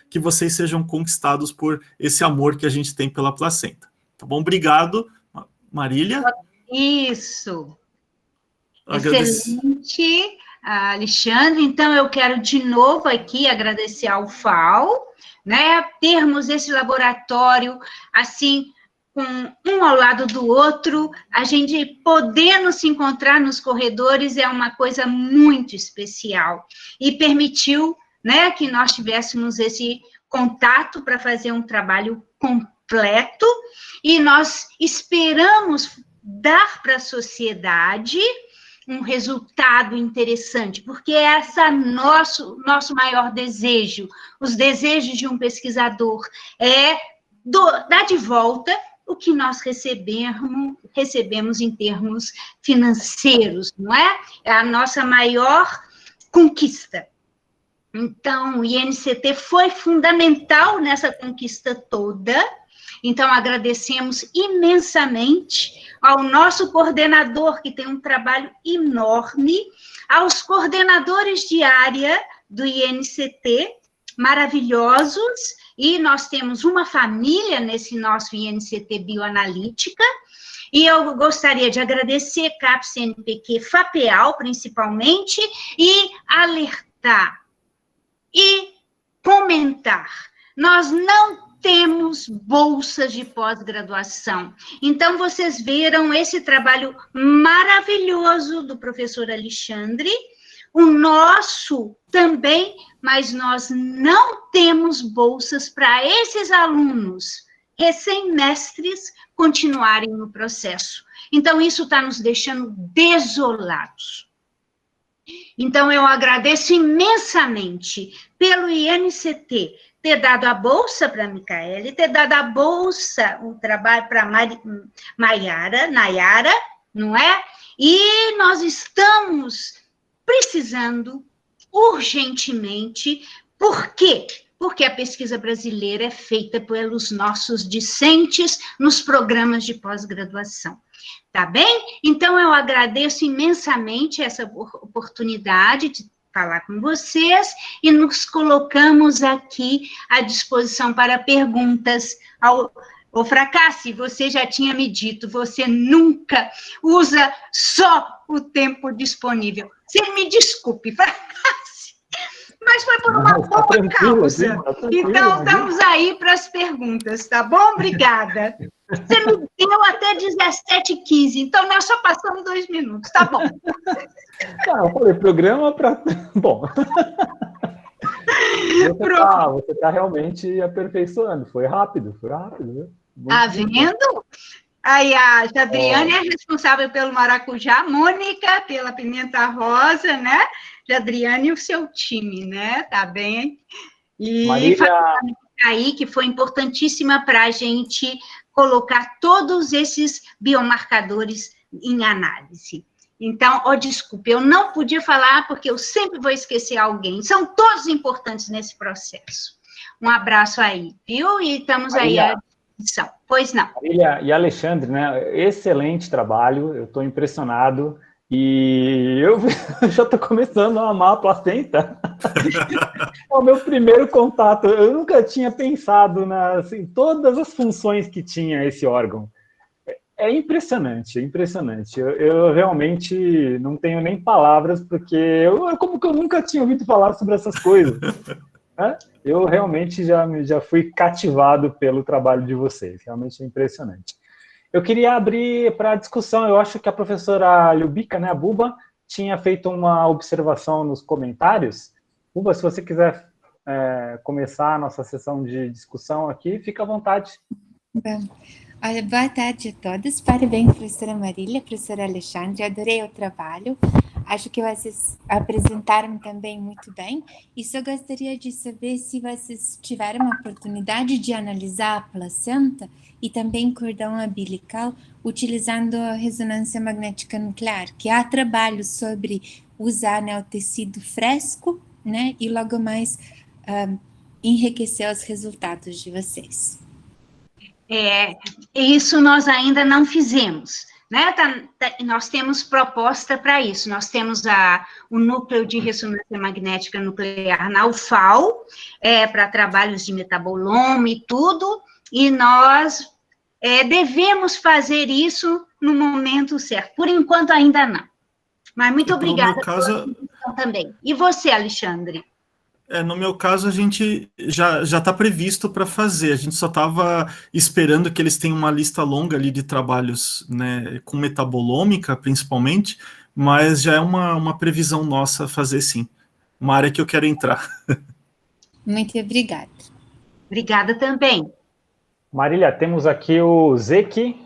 que vocês sejam conquistados por esse amor que a gente tem pela placenta. Tá bom? Obrigado, Marília. Isso. Excelente, Alexandre. Então, eu quero de novo aqui agradecer ao FAO né? Termos esse laboratório, assim, um ao lado do outro, a gente podendo se encontrar nos corredores é uma coisa muito especial. E permitiu, né, que nós tivéssemos esse contato para fazer um trabalho completo, e nós esperamos dar para a sociedade um resultado interessante, porque esse é nosso maior desejo, os desejos de um pesquisador, é dar de volta o que nós recebemos em termos financeiros, não é? É a nossa maior conquista. Então, o INCT foi fundamental nessa conquista toda. Então, agradecemos imensamente ao nosso coordenador, que tem um trabalho enorme, aos coordenadores de área do INCT, maravilhosos, e nós temos uma família nesse nosso INCT Bioanalítica, e eu gostaria de agradecer CAPES, CNPq, FAPEAL, principalmente, e alertar e comentar. Nós não temos bolsas de pós-graduação. Então, vocês viram esse trabalho maravilhoso do professor Alexandre, o nosso também, mas nós não temos bolsas para esses alunos recém-mestres continuarem no processo. Então, isso está nos deixando desolados. Então, eu agradeço imensamente pelo INCT ter dado a bolsa para a Micaele, ter dado a bolsa, o trabalho para a Nayara, não é? E nós estamos precisando urgentemente. Por quê? Porque a pesquisa brasileira é feita pelos nossos discentes nos programas de pós-graduação. Tá bem? Então, eu agradeço imensamente essa oportunidade de falar com vocês e nos colocamos aqui à disposição para perguntas. O Fracassi, você já tinha me dito, você nunca usa só o tempo disponível. Você me desculpe, Fracassi, mas foi por uma boa causa. Então, estamos aí para as perguntas, tá bom? Obrigada. Você me deu até 17h15, então nós só passamos 2 minutos, tá bom. Não, eu falei, programa para... Bom. Você está realmente aperfeiçoando, foi rápido, viu? Tá vendo? Aí a Jadriane é responsável pelo maracujá, a Mônica pela pimenta rosa, né? Jadriane e o seu time, né? Tá bem? E Marília... aí, que foi importantíssima para a gente colocar todos esses biomarcadores em análise. Então, desculpe, eu não podia falar porque eu sempre vou esquecer alguém. São todos importantes nesse processo. Um abraço aí, viu? E estamos aí à disposição. Pois não. Marília e Alexandre, né? Excelente trabalho, eu estou impressionado. E eu já estou começando a amar a placenta. É o meu primeiro contato. Eu nunca tinha pensado em todas as funções que tinha esse órgão. É impressionante, é impressionante. Eu realmente não tenho nem palavras, porque como que eu nunca tinha ouvido falar sobre essas coisas. Né? Eu realmente já fui cativado pelo trabalho de vocês. Realmente é impressionante. Eu queria abrir para discussão. Eu acho que a professora Ljubica, né, a Buba, tinha feito uma observação nos comentários. Buba, se você quiser começar a nossa sessão de discussão aqui, fica à vontade. Bom, olha, boa tarde a todos. Parabéns, professora Marília, professora Alexandre. Adorei o trabalho. Acho que vocês apresentaram também muito bem. E só gostaria de saber se vocês tiveram a oportunidade de analisar a placenta e também cordão umbilical utilizando a ressonância magnética nuclear, que há trabalho sobre usar, né, o tecido fresco, né, e logo mais enriquecer os resultados de vocês. Isso nós ainda não fizemos. Né? Nós temos proposta para isso, nós temos o núcleo de ressonância magnética nuclear na UFAL, para trabalhos de metaboloma e tudo, e nós devemos fazer isso no momento certo, por enquanto ainda não. Mas muito obrigada caso... também. E você, Alexandre? No meu caso, a gente já está previsto para fazer, a gente só estava esperando que eles tenham uma lista longa ali de trabalhos, né, com metabolômica, principalmente, mas já é uma previsão nossa fazer sim. Uma área que eu quero entrar. Muito obrigada. Obrigada também. Marília, temos aqui o Zeki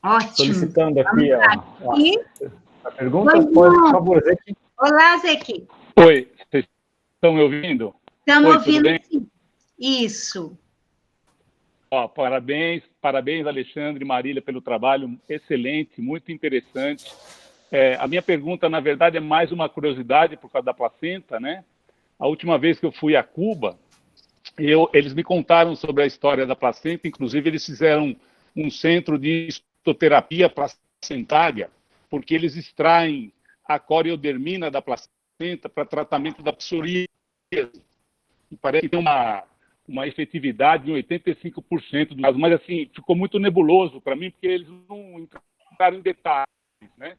Ótimo. solicitando aqui a pergunta. Oi, Por favor, Zeki. Olá, Zeki. Oi, vocês estão me ouvindo? Estamos Oi, tudo ouvindo bem? sim. Isso. Ó, parabéns, Alexandre e Marília, pelo trabalho excelente, muito interessante. A minha pergunta, na verdade, é mais uma curiosidade por causa da placenta, né? A última vez que eu fui a Cuba, eles me contaram sobre a história da placenta, inclusive eles fizeram um centro de histoterapia placentária, porque eles extraem a coriodermina da placenta para tratamento da psoríase. E parece que tem uma efetividade em 85% do caso, mas assim, ficou muito nebuloso para mim, porque eles não entraram em detalhes, né?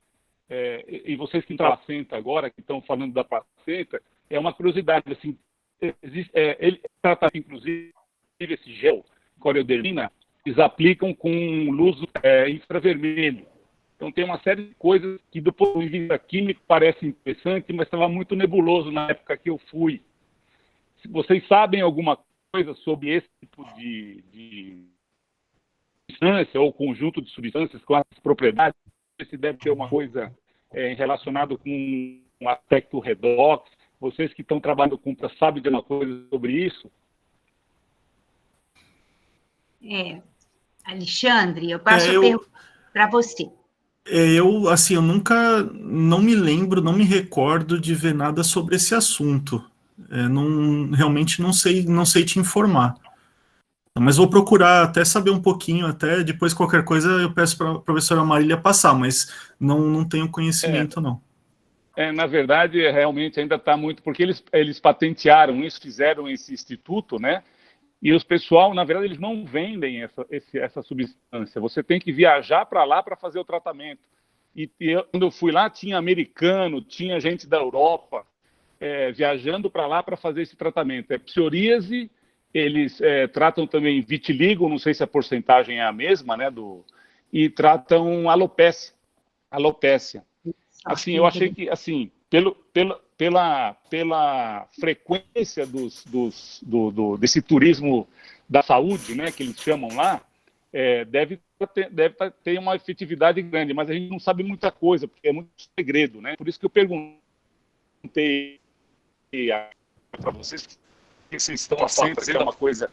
E vocês que estão na placenta agora, que estão falando da placenta, é uma curiosidade, assim, ele trata, inclusive, esse gel, coriodermina, eles aplicam com luz infravermelho. Então tem uma série de coisas que do ponto de vista químico parece interessante, mas estava muito nebuloso na época que eu fui. Se vocês sabem alguma coisa sobre esse tipo de substância ou conjunto de substâncias com as propriedades, se deve ter uma coisa relacionada com um aspecto redox. Vocês que estão trabalhando com sabem de uma coisa sobre isso? Alexandre, eu passo a pergunta para você. Eu nunca, não me lembro, não me recordo de ver nada sobre esse assunto. Realmente não sei te informar. Mas vou procurar até saber um pouquinho, até depois qualquer coisa eu peço para a professora Marília passar, mas não tenho conhecimento, não. Na verdade, realmente ainda está muito, porque eles patentearam isso, fizeram esse instituto, né? E os pessoal, na verdade, eles não vendem essa substância. Você tem que viajar para lá para fazer o tratamento. E quando eu fui lá, tinha americano, tinha gente da Europa viajando para lá para fazer esse tratamento. É psoríase, eles tratam também vitiligo, não sei se a porcentagem é a mesma, né? E tratam alopécia. Assim, eu achei que, assim, pela frequência desse turismo da saúde, né, que eles chamam lá, deve ter uma efetividade grande, mas a gente não sabe muita coisa, porque é muito segredo, né? Por isso que eu perguntei para vocês que vocês estão fazendo uma coisa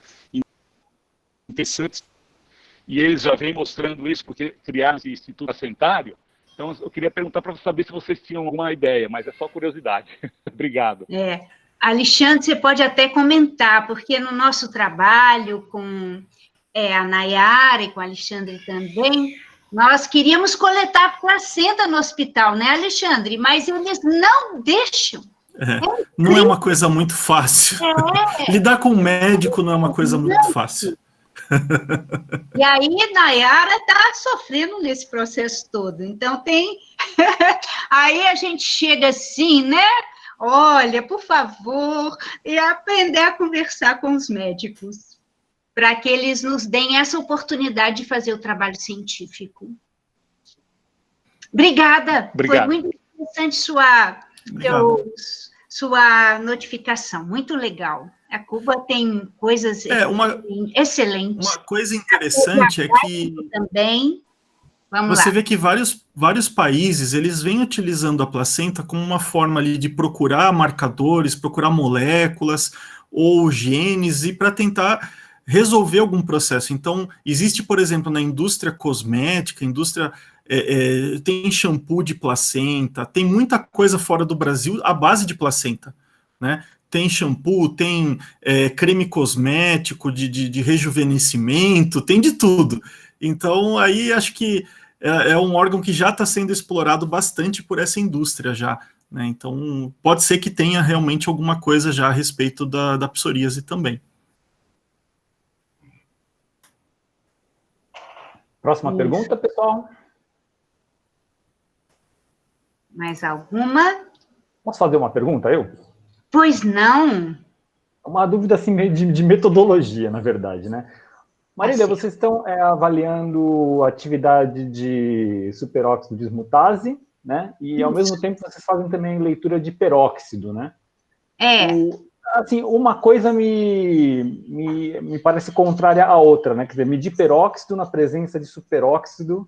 interessante, e eles já vêm mostrando isso, porque criaram esse Instituto Placentário. Então, eu queria perguntar para saber se vocês tinham alguma ideia, mas é só curiosidade. Obrigado. Alexandre, você pode até comentar, porque no nosso trabalho com a Nayara e com o Alexandre também, nós queríamos coletar placenta no hospital, né, Alexandre? Mas eles não deixam. Não é uma coisa muito fácil. Lidar com um médico não é uma coisa muito fácil. E aí, Nayara está sofrendo nesse processo todo. Então, aí a gente chega assim, né? Olha, por favor, e aprender a conversar com os médicos, para que eles nos deem essa oportunidade de fazer o trabalho científico. Obrigada. Foi muito interessante sua notificação, muito legal. A Cuba tem coisas excelentes. Uma coisa interessante é que também, você vê que vários países eles vêm utilizando a placenta como uma forma ali de procurar marcadores, procurar moléculas ou genes e para tentar resolver algum processo. Então, existe, por exemplo, na indústria cosmética, tem shampoo de placenta, tem muita coisa fora do Brasil à base de placenta, né? Tem shampoo, tem creme cosmético de rejuvenescimento, tem de tudo. Então, aí acho que é um órgão que já está sendo explorado bastante por essa indústria já, né? Então, pode ser que tenha realmente alguma coisa já a respeito da psoríase também. Próxima pergunta, pessoal. Mais alguma? Posso fazer uma pergunta, eu? Pois não? Uma dúvida assim, meio de metodologia, na verdade, né? Marília, Assim. vocês estão avaliando a atividade de superóxido dismutase, né? E, ao mesmo tempo, vocês fazem também leitura de peróxido, né? Assim, uma coisa me parece contrária à outra, né? Quer dizer, medir peróxido na presença de superóxido.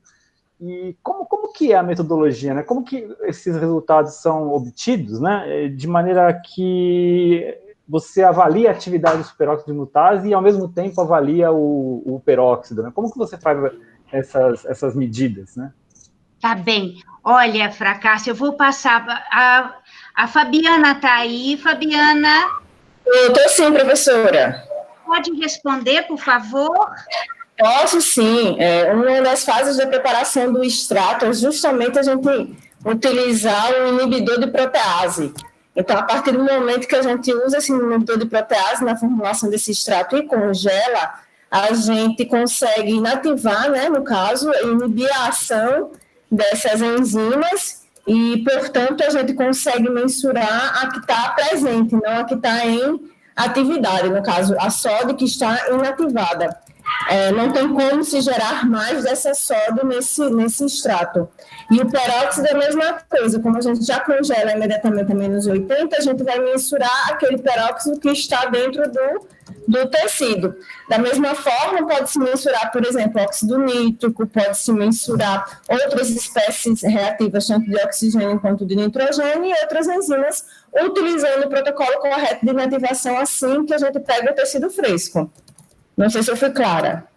E como que é a metodologia, né? Como que esses resultados são obtidos, né? De maneira que você avalia a atividade do superóxido de mutase e, ao mesmo tempo, avalia o peróxido, né? Como que você faz essas medidas, né? Tá bem. Olha, Fracasso, eu vou passar... A Fabiana está aí. Fabiana? Eu estou sim, professora. Pode responder, por favor? Posso sim. Uma das fases da preparação do extrato é justamente a gente utilizar o inibidor de protease. Então, a partir do momento que a gente usa esse inibidor de protease na formulação desse extrato e congela, a gente consegue inativar, né, no caso, inibir a ação dessas enzimas e, portanto, a gente consegue mensurar a que está presente, não a que está em atividade, no caso, a sódio que está inativada. Não tem como se gerar mais dessa sódio nesse extrato. E o peróxido é a mesma coisa, como a gente já congela imediatamente a menos 80, a gente vai mensurar aquele peróxido que está dentro do tecido. Da mesma forma, pode-se mensurar, por exemplo, óxido nítrico, pode-se mensurar outras espécies reativas, tanto de oxigênio quanto de nitrogênio, e outras enzimas, utilizando o protocolo correto de inativação assim que a gente pega o tecido fresco. Não sei se eu fui clara.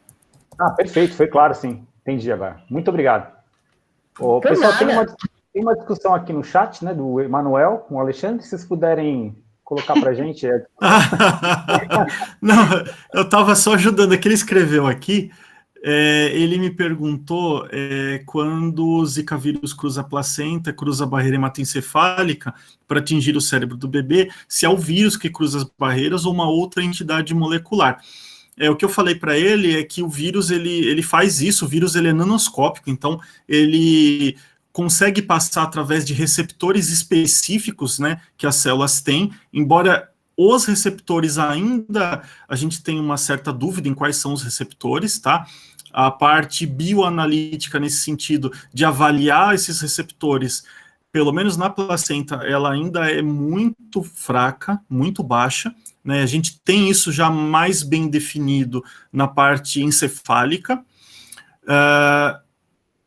Perfeito, foi claro, sim. Entendi agora. Muito obrigado. Pessoal, tem uma discussão aqui no chat, né, do Emanuel com o Alexandre, se vocês puderem colocar para a gente. Não, eu estava só ajudando, é que ele escreveu aqui, ele me perguntou quando o Zika vírus cruza a placenta, cruza a barreira hematoencefálica para atingir o cérebro do bebê, se é o vírus que cruza as barreiras ou uma outra entidade molecular. O que eu falei para ele é que o vírus, ele faz isso, o vírus ele é nanoscópico, então ele consegue passar através de receptores específicos, né, que as células têm, embora os receptores ainda, a gente tem uma certa dúvida em quais são os receptores, tá? A parte bioanalítica nesse sentido de avaliar esses receptores, pelo menos na placenta, ela ainda é muito fraca, muito baixa, né? A gente tem isso já mais bem definido na parte encefálica.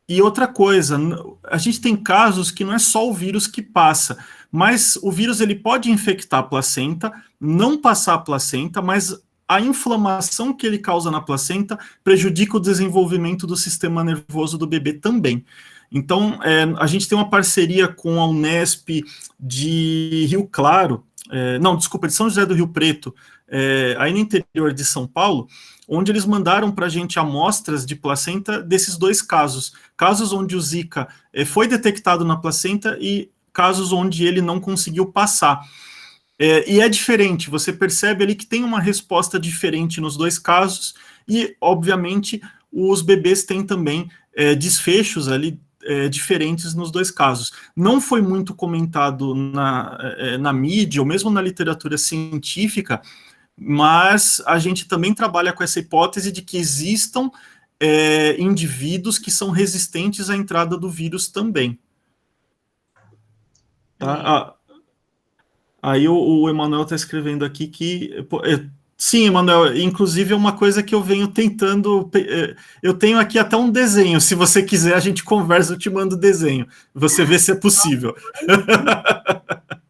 E outra coisa, a gente tem casos que não é só o vírus que passa, mas o vírus ele pode infectar a placenta, não passar a placenta, mas a inflamação que ele causa na placenta prejudica o desenvolvimento do sistema nervoso do bebê também. Então, a gente tem uma parceria com a Unesp de Rio Claro, de São José do Rio Preto, aí no interior de São Paulo, onde eles mandaram para a gente amostras de placenta desses dois casos onde o Zika foi detectado na placenta e casos onde ele não conseguiu passar. E é diferente, você percebe ali que tem uma resposta diferente nos dois casos e, obviamente, os bebês têm também desfechos ali diferentes nos dois casos. Não foi muito comentado na mídia, ou mesmo na literatura científica, mas a gente também trabalha com essa hipótese de que existam indivíduos que são resistentes à entrada do vírus também. Tá? Aí o Emanuel está escrevendo aqui que... Sim, Emanuel, inclusive é uma coisa que eu venho tentando... Eu tenho aqui até um desenho, se você quiser a gente conversa, eu te mando o desenho. Você vê se é possível.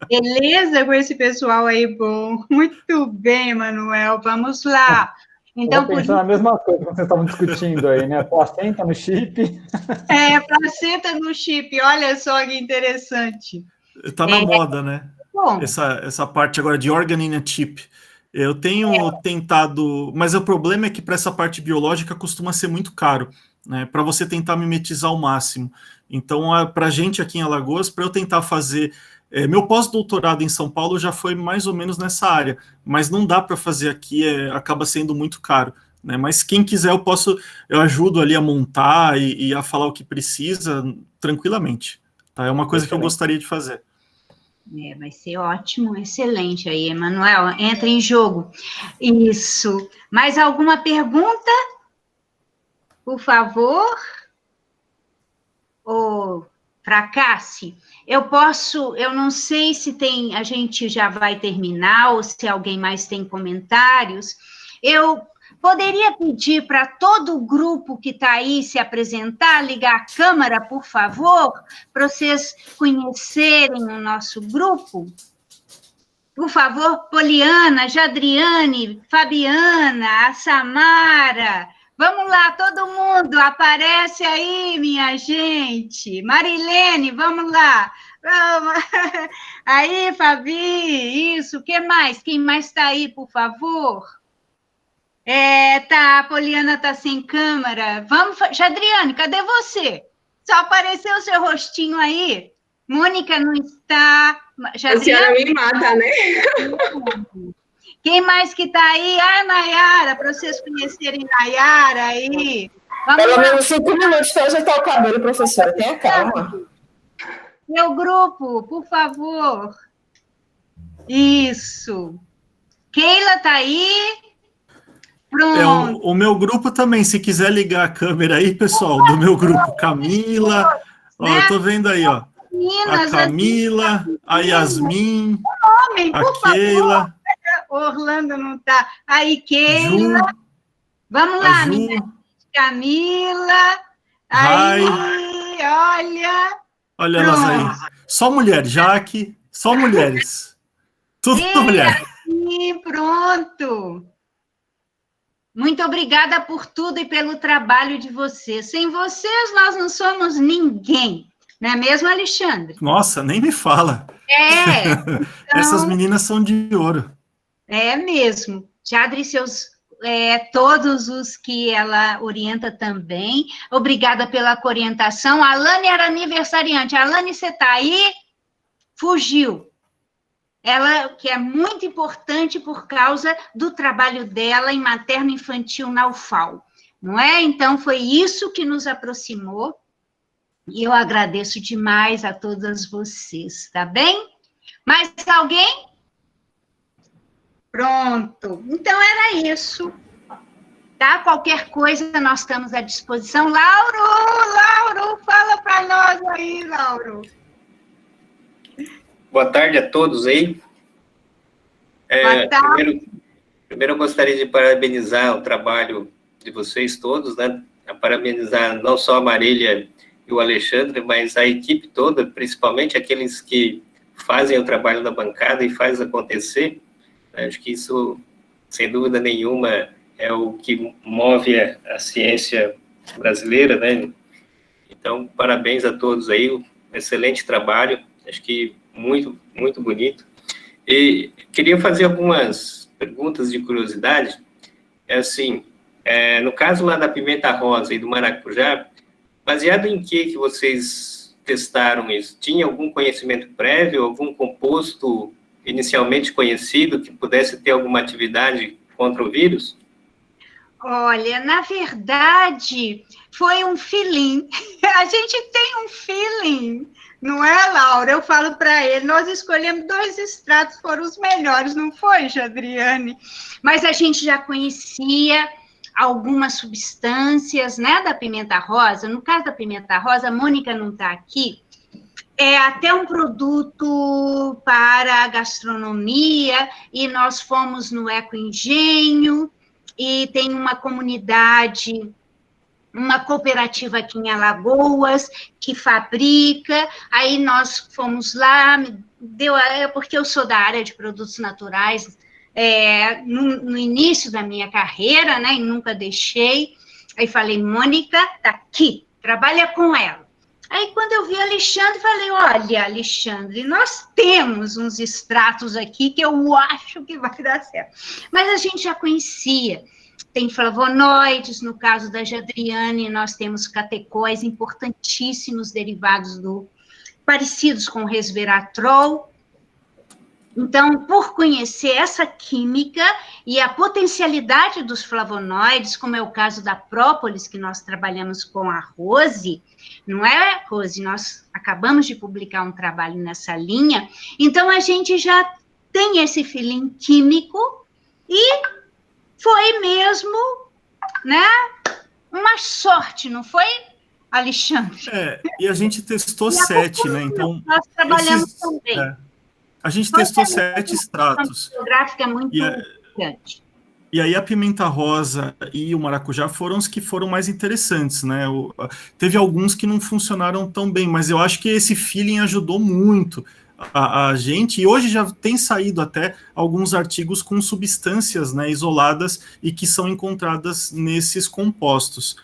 Beleza com esse pessoal aí, bom. Muito bem, Emanuel, vamos lá. Então, pensando na mesma coisa que vocês estavam discutindo aí, né? Placenta no chip. Placenta no chip, olha só que interessante. Está na moda, né? Bom. Essa parte agora de organ in a chip. Eu tenho tentado, mas o problema é que para essa parte biológica costuma ser muito caro, né? Para você tentar mimetizar ao máximo. Então, para a gente aqui em Alagoas, para eu tentar fazer... meu pós-doutorado em São Paulo já foi mais ou menos nessa área, mas não dá para fazer aqui, acaba sendo muito caro, né? Mas quem quiser eu ajudo ali a montar e a falar o que precisa tranquilamente, tá? É uma coisa que eu gostaria de fazer. Vai ser ótimo, excelente aí, Emanuel, entra em jogo. Isso. Mais alguma pergunta? Por favor? Ou fracasse? Eu não sei se a gente já vai terminar, ou se alguém mais tem comentários. Eu poderia pedir para todo o grupo que está aí se apresentar, ligar a câmera, por favor, para vocês conhecerem o nosso grupo? Por favor, Poliana, Jadriane, Fabiana, a Samara. Vamos lá, todo mundo, aparece aí, minha gente. Marilene, vamos lá. Aí, Fabi, isso, que mais? Quem mais está aí, por favor? A Poliana está sem câmera. Vamos, Jadriane, cadê você? Só apareceu o seu rostinho aí. Mônica não está. A senhora me mata, né? Quem mais que está aí? Nayara, para vocês conhecerem Nayara aí. Vamos Pelo lá. menos 5 minutos para ajeitar o cabelo, professora. Tenha calma. Meu grupo, por favor. Isso. Keila está aí? Pronto. O meu grupo também, se quiser ligar a câmera aí, pessoal, do meu grupo, Camila, ó, eu tô vendo aí, ó, a Camila, a Yasmin, a Keila, Orlando não tá. Aí, Keila. Vamos lá, minha Camila. Aí, olha elas aí. Só mulher, Jaque, só mulheres. Tudo mulher. Sim, pronto. Muito obrigada por tudo e pelo trabalho de vocês. Sem vocês, nós não somos ninguém. Não é mesmo, Alexandre? Nossa, nem me fala. Então, essas meninas são de ouro. É mesmo. Jadri, todos os que ela orienta também. Obrigada pela orientação. A Alane era aniversariante. Alane, você está aí? Fugiu. Ela, que é muito importante por causa do trabalho dela em materno-infantil na UFAL, não é? Então, foi isso que nos aproximou, e eu agradeço demais a todas vocês, tá bem? Mais alguém? Pronto. Então, era isso. Tá? Qualquer coisa, nós estamos à disposição. Lauro, fala para nós aí, Lauro. Boa tarde a todos aí. Boa tarde. Primeiro eu gostaria de parabenizar o trabalho de vocês todos, né? Parabenizar não só a Marília e o Alexandre, mas a equipe toda, principalmente aqueles que fazem o trabalho da bancada e faz acontecer. Acho que isso, sem dúvida nenhuma, é o que move a ciência brasileira, né? Então, parabéns a todos aí, um excelente trabalho, acho que muito, muito bonito. E queria fazer algumas perguntas de curiosidade. No caso lá da pimenta rosa e do maracujá, baseado em que vocês testaram isso? Tinha algum conhecimento prévio, algum composto inicialmente conhecido que pudesse ter alguma atividade contra o vírus? Olha, na verdade, foi um feeling. A gente tem um feeling. Não é, Laura? Eu falo para ele, nós escolhemos 2 extratos, foram os melhores, não foi, Jadriane? Mas a gente já conhecia algumas substâncias, né, da pimenta rosa. No caso da pimenta rosa, a Mônica não está aqui, é até um produto para a gastronomia, e nós fomos no Eco Engenho, e tem uma comunidade, uma cooperativa aqui em Alagoas, que fabrica, aí nós fomos lá, porque eu sou da área de produtos naturais, no início da minha carreira, né, e nunca deixei, aí falei, Mônica, tá aqui, trabalha com ela. Aí, quando eu vi Alexandre, falei, olha, Alexandre, nós temos uns extratos aqui que eu acho que vai dar certo. Mas a gente já conhecia. Tem flavonoides, no caso da Jadriane, nós temos catecóis importantíssimos derivados parecidos com o resveratrol. Então, por conhecer essa química e a potencialidade dos flavonoides, como é o caso da própolis, que nós trabalhamos com a Rose, não é, Rose? Nós acabamos de publicar um trabalho nessa linha, então a gente já tem esse feeling químico e foi mesmo, né, uma sorte, não foi, Alexandre? E a gente testou 7, né? Então, nós trabalhamos também. A gente testou 7 extratos. Geográfica muito importante. E aí a pimenta rosa e o maracujá foram os que foram mais interessantes, né? Teve alguns que não funcionaram tão bem, mas eu acho que esse feeling ajudou muito a gente, e hoje já tem saído até alguns artigos com substâncias, né, isoladas e que são encontradas nesses compostos.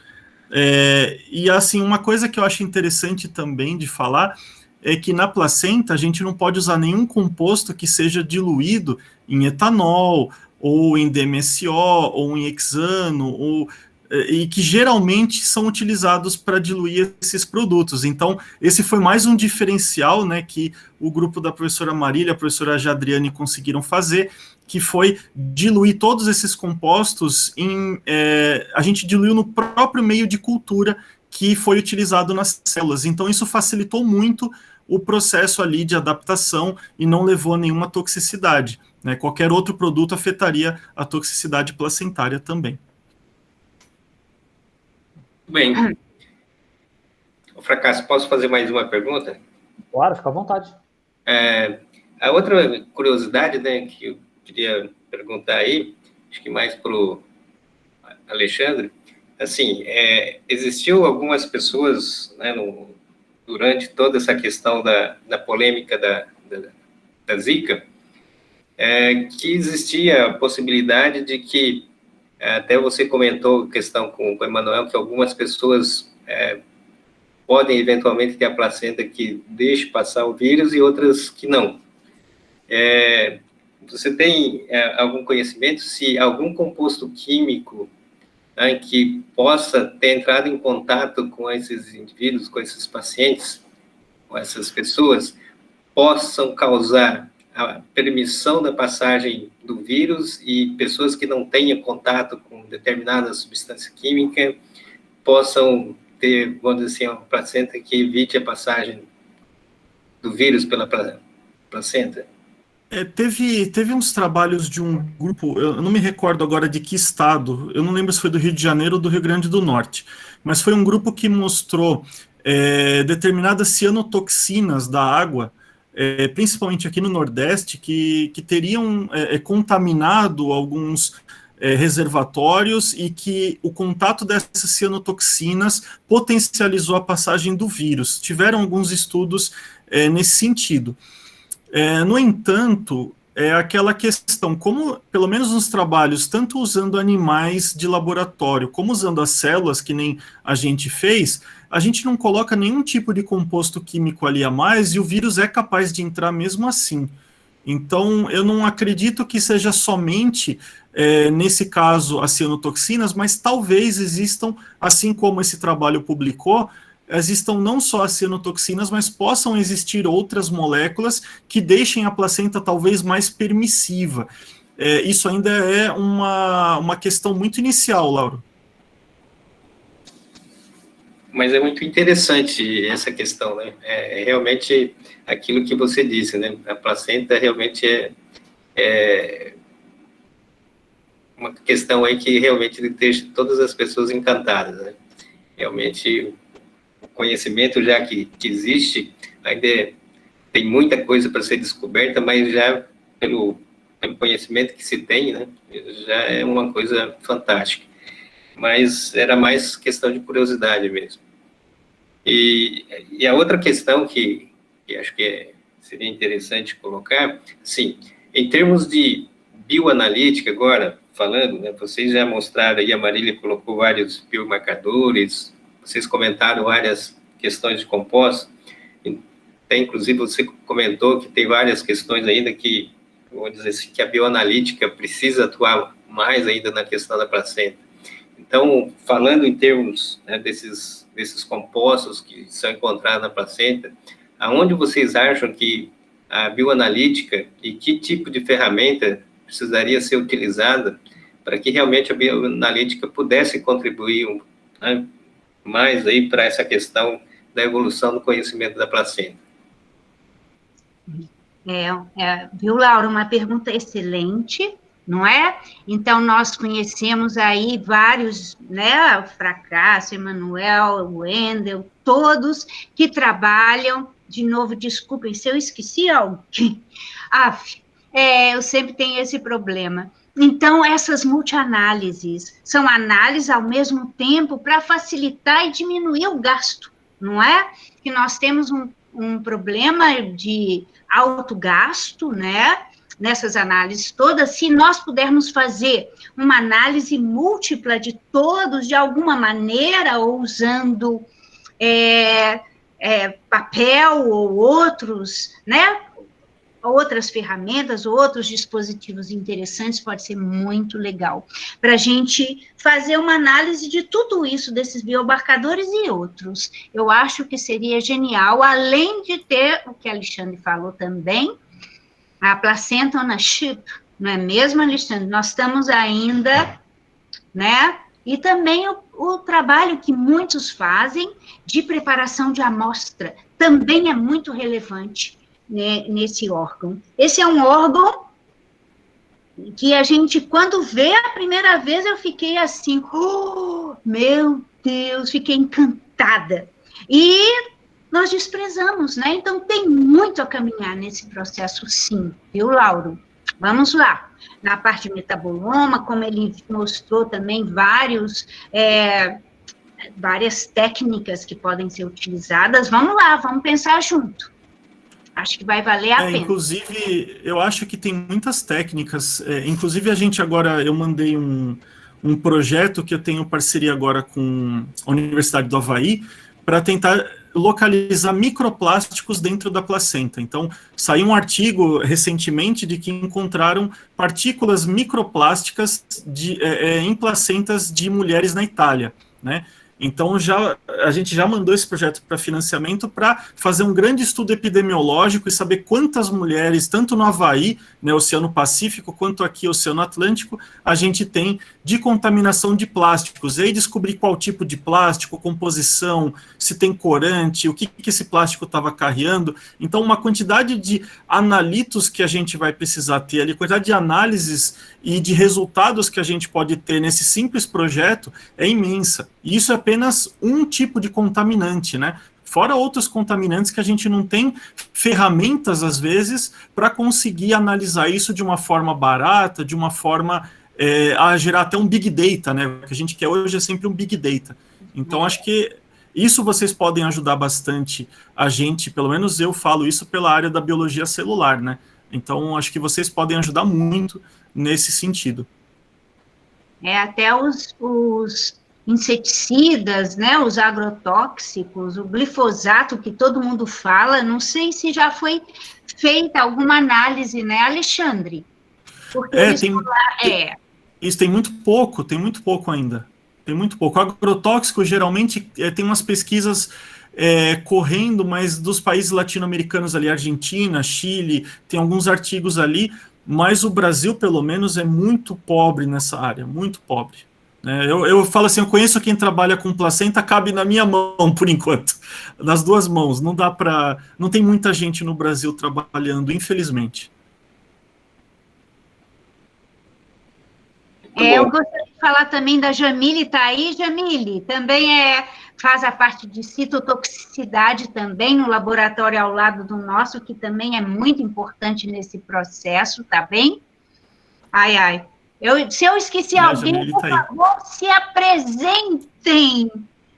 E assim, uma coisa que eu acho interessante também de falar é que na placenta a gente não pode usar nenhum composto que seja diluído em etanol, ou em DMSO, ou em hexano, e que geralmente são utilizados para diluir esses produtos. Então, esse foi mais um diferencial, né, que o grupo da professora Marília, a professora Jadriane conseguiram fazer, que foi diluir todos esses compostos a gente diluiu no próprio meio de cultura que foi utilizado nas células. Então, isso facilitou muito o processo ali de adaptação e não levou a nenhuma toxicidade, né? Qualquer outro produto afetaria a toxicidade placentária também. Bem. Fracasso, posso fazer mais uma pergunta? Claro, fica à vontade. A outra curiosidade, né, que eu queria perguntar aí, acho que mais para o Alexandre, assim, existiu algumas pessoas, né, durante toda essa questão da polêmica da Zika, que existia a possibilidade de que, até você comentou a questão com o Emanuel, que algumas pessoas podem eventualmente ter a placenta que deixe passar o vírus e outras que não. Você tem algum conhecimento se algum composto químico, né, que possa ter entrado em contato com esses indivíduos, com esses pacientes, com essas pessoas, possam causar a permissão da passagem do vírus e pessoas que não tenham contato com determinada substância química possam ter, vamos dizer assim, uma placenta que evite a passagem do vírus pela placenta? Teve uns trabalhos de um grupo, eu não me recordo agora de que estado, eu não lembro se foi do Rio de Janeiro ou do Rio Grande do Norte, mas foi um grupo que mostrou determinadas cianotoxinas da água, principalmente aqui no Nordeste, que teriam contaminado alguns reservatórios e que o contato dessas cianotoxinas potencializou a passagem do vírus. Tiveram alguns estudos nesse sentido. No entanto, aquela questão, como, pelo menos nos trabalhos, tanto usando animais de laboratório, como usando as células, que nem a gente fez, a gente não coloca nenhum tipo de composto químico ali a mais, e o vírus é capaz de entrar mesmo assim. Então, eu não acredito que seja somente, nesse caso, as cianotoxinas, mas talvez existam, assim como esse trabalho publicou, existam não só as cianotoxinas, mas possam existir outras moléculas que deixem a placenta talvez mais permissiva. Isso ainda é uma questão muito inicial, Lauro. Mas é muito interessante essa questão, né? Realmente aquilo que você disse, né? A placenta realmente é uma questão aí que realmente deixa todas as pessoas encantadas, né? Realmente o conhecimento já que existe, ainda tem muita coisa para ser descoberta, mas já pelo conhecimento que se tem, né, já é uma coisa fantástica. Mas era mais questão de curiosidade mesmo. E a outra questão que acho que seria interessante colocar, sim, em termos de bioanalítica agora, falando, né, vocês já mostraram aí, a Marília colocou vários biomarcadores, vocês comentaram várias questões de compostos, até inclusive você comentou que tem várias questões ainda que, vamos dizer assim, que a bioanalítica precisa atuar mais ainda na questão da placenta. Então, falando em termos, né, desses compostos que são encontrados na placenta, aonde vocês acham que a bioanalítica e que tipo de ferramenta precisaria ser utilizada para que realmente a bioanalítica pudesse contribuir, né, mais aí para essa questão da evolução do conhecimento da placenta. Viu, Laura, uma pergunta excelente, não é? Então, nós conhecemos aí vários, né, o Fracasso, Emanuel, o Wendel, todos que trabalham, de novo, desculpem se eu esqueci alguém, eu sempre tenho esse problema. Então, essas multianálises são análises ao mesmo tempo para facilitar e diminuir o gasto, não é? Que nós temos um problema de alto gasto, né? Nessas análises todas, se nós pudermos fazer uma análise múltipla de todos, de alguma maneira, ou usando papel ou outros, né? Outras ferramentas, outros dispositivos interessantes, pode ser muito legal, para a gente fazer uma análise de tudo isso, desses biomarcadores e outros. Eu acho que seria genial, além de ter, o que a Alexandre falou também, a placenta on a chip, não é mesmo, Alexandre? Nós estamos ainda, né? E também o trabalho que muitos fazem de preparação de amostra, também é muito relevante, né, nesse órgão. Esse é um órgão que a gente, quando vê a primeira vez, eu fiquei assim, meu Deus, fiquei encantada. E nós desprezamos, né? Então, tem muito a caminhar nesse processo, sim, viu, Lauro? Vamos lá. Na parte de metaboloma, como ele mostrou também várias técnicas que podem ser utilizadas, vamos lá, vamos pensar junto. Acho que vai valer a pena. Inclusive, eu acho que tem muitas técnicas. Inclusive, eu mandei um projeto que eu tenho parceria agora com a Universidade do Havaí para tentar localizar microplásticos dentro da placenta. Então, saiu um artigo recentemente de que encontraram partículas microplásticas em placentas de mulheres na Itália, né? Então, a gente já mandou esse projeto para financiamento para fazer um grande estudo epidemiológico e saber quantas mulheres, tanto no Havaí, né, Oceano Pacífico, quanto aqui, Oceano Atlântico, a gente tem de contaminação de plásticos. E aí descobrir qual tipo de plástico, composição, se tem corante, o que esse plástico estava carregando. Então, uma quantidade de analitos que a gente vai precisar ter ali, quantidade de análises e de resultados que a gente pode ter nesse simples projeto é imensa. E isso é apenas um tipo de contaminante, né? Fora outros contaminantes que a gente não tem ferramentas, às vezes, para conseguir analisar isso de uma forma barata, de uma forma a gerar até um big data, né? O que a gente quer hoje é sempre um big data. Então, acho que isso vocês podem ajudar bastante a gente, pelo menos eu falo isso pela área da biologia celular, né? Então, acho que vocês podem ajudar muito nesse sentido. Até os inseticidas, né, os agrotóxicos, o glifosato, que todo mundo fala, não sei se já foi feita alguma análise, né, Alexandre? Porque isso tem muito pouco ainda. Tem muito pouco. O agrotóxico, geralmente, tem umas pesquisas correndo, mas dos países latino-americanos ali, Argentina, Chile, tem alguns artigos ali, mas o Brasil, pelo menos, é muito pobre nessa área, muito pobre. Eu falo assim, eu conheço quem trabalha com placenta, cabe na minha mão, por enquanto, nas duas mãos, não tem muita gente no Brasil trabalhando, infelizmente. Eu gostaria de falar também da Jamile, tá aí, Jamile? Também faz a parte de citotoxicidade também, no laboratório ao lado do nosso, que também é muito importante nesse processo, tá bem? Se eu esqueci alguém, por favor, se apresentem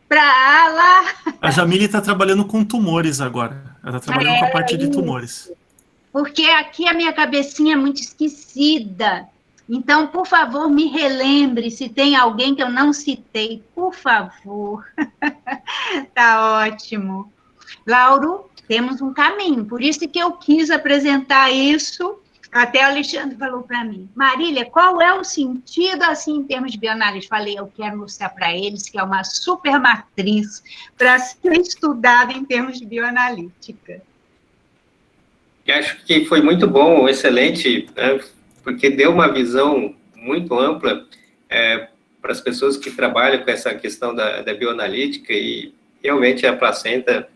para lá. A Jamile está trabalhando com tumores agora. Ela está trabalhando com a parte de tumores. Porque aqui a minha cabecinha é muito esquecida. Então, por favor, me relembre se tem alguém que eu não citei, por favor. Tá ótimo. Lauro, temos um caminho, por isso que eu quis apresentar isso. Até o Alexandre falou para mim, Marília, qual é o sentido, assim, em termos de bioanálise? Falei, eu quero mostrar para eles que é uma super matriz para ser estudada em termos de bioanalítica. E acho que foi muito bom, excelente, né, porque deu uma visão muito ampla para as pessoas que trabalham com essa questão da bioanalítica, e realmente a placenta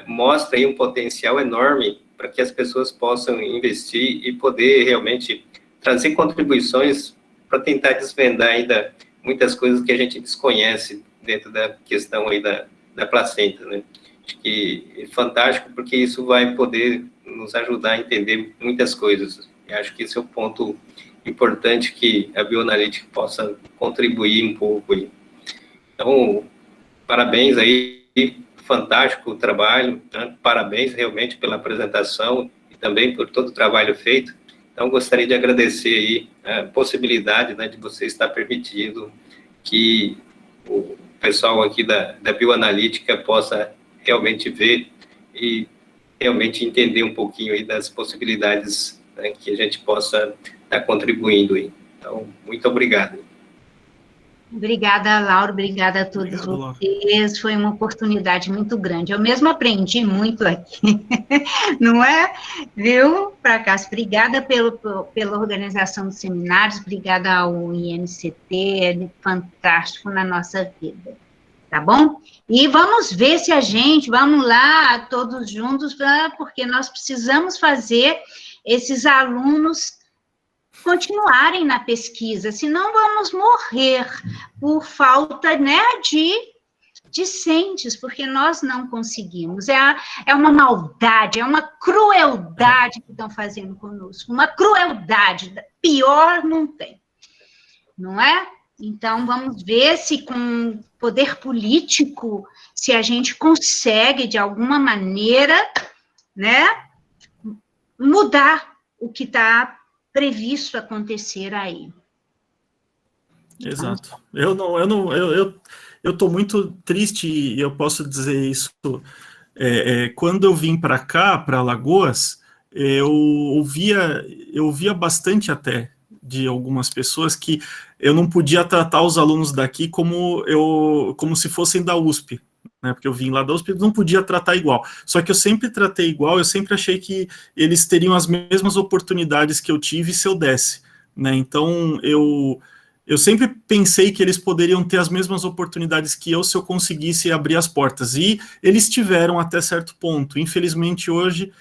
mostra aí um potencial enorme para que as pessoas possam investir e poder realmente trazer contribuições para tentar desvendar ainda muitas coisas que a gente desconhece dentro da questão aí da placenta, né? Acho que é fantástico, porque isso vai poder nos ajudar a entender muitas coisas. E acho que esse é o ponto importante que a bioanalítica possa contribuir um pouco aí. Então, parabéns aí, fantástico o trabalho, né? Parabéns realmente pela apresentação e também por todo o trabalho feito. Então, gostaria de agradecer aí a possibilidade, né, de você estar permitindo que o pessoal aqui da bioanalítica possa realmente ver e realmente entender um pouquinho aí das possibilidades, né, que a gente possa estar contribuindo aí. Então, muito obrigado. Obrigada, Laura, obrigada a todos vocês, foi uma oportunidade muito grande, eu mesmo aprendi muito aqui, não é? Viu, Pracasso? Obrigada pela organização dos seminários, obrigada ao INCT, é fantástico na nossa vida, tá bom? E vamos ver se vamos lá, todos juntos, porque nós precisamos fazer esses alunos continuarem na pesquisa, senão vamos morrer por falta, né, de discentes, porque nós não conseguimos. É uma maldade, é uma crueldade que estão fazendo conosco, uma crueldade, pior não tem, não é? Então, vamos ver se com poder político, se a gente consegue, de alguma maneira, né, mudar o que está previsto acontecer aí. Exato. Eu tô muito triste, e eu posso dizer isso, quando eu vim para cá, para Alagoas, eu ouvia bastante até de algumas pessoas que eu não podia tratar os alunos daqui como se fossem da USP, né, porque eu vim lá da USP, não podia tratar igual. Só que eu sempre tratei igual, eu sempre achei que eles teriam as mesmas oportunidades que eu tive se eu desse, né? Então, eu sempre pensei que eles poderiam ter as mesmas oportunidades que eu se eu conseguisse abrir as portas. E eles tiveram até certo ponto. Infelizmente, hoje,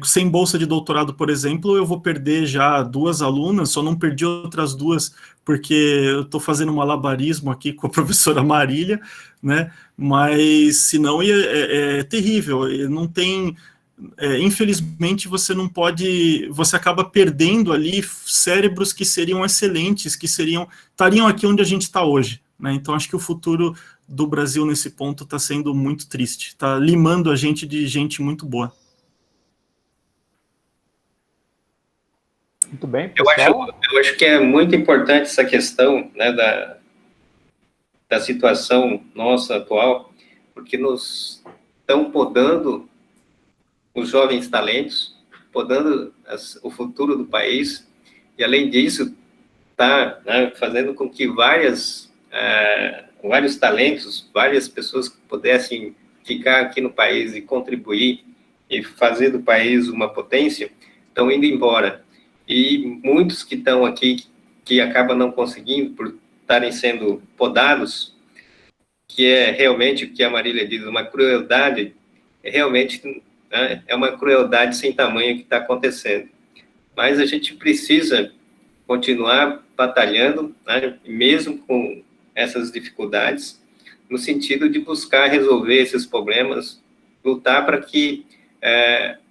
sem bolsa de doutorado, por exemplo, eu vou perder já 2 alunas, só não perdi outras 2, porque eu estou fazendo um malabarismo aqui com a professora Marília, né? Mas, senão, é terrível, não tem... infelizmente, você não pode... Você acaba perdendo ali cérebros que seriam excelentes, que estariam aqui onde a gente está hoje, né? Então, acho que o futuro do Brasil, nesse ponto, está sendo muito triste, está limando a gente de gente muito boa. Muito bem, pessoal. Eu acho que é muito importante essa questão, né, da situação nossa atual, porque nos estão podando os jovens talentos, podando o futuro do país, e além disso, está, né, fazendo com que vários talentos, várias pessoas que pudessem ficar aqui no país e contribuir e fazer do país uma potência, estão indo embora. E muitos que estão aqui, que acabam não conseguindo por estarem sendo podados, que é realmente o que a Marília diz, uma crueldade, realmente, né, é uma crueldade sem tamanho que está acontecendo. Mas a gente precisa continuar batalhando, né, mesmo com essas dificuldades, no sentido de buscar resolver esses problemas, lutar para que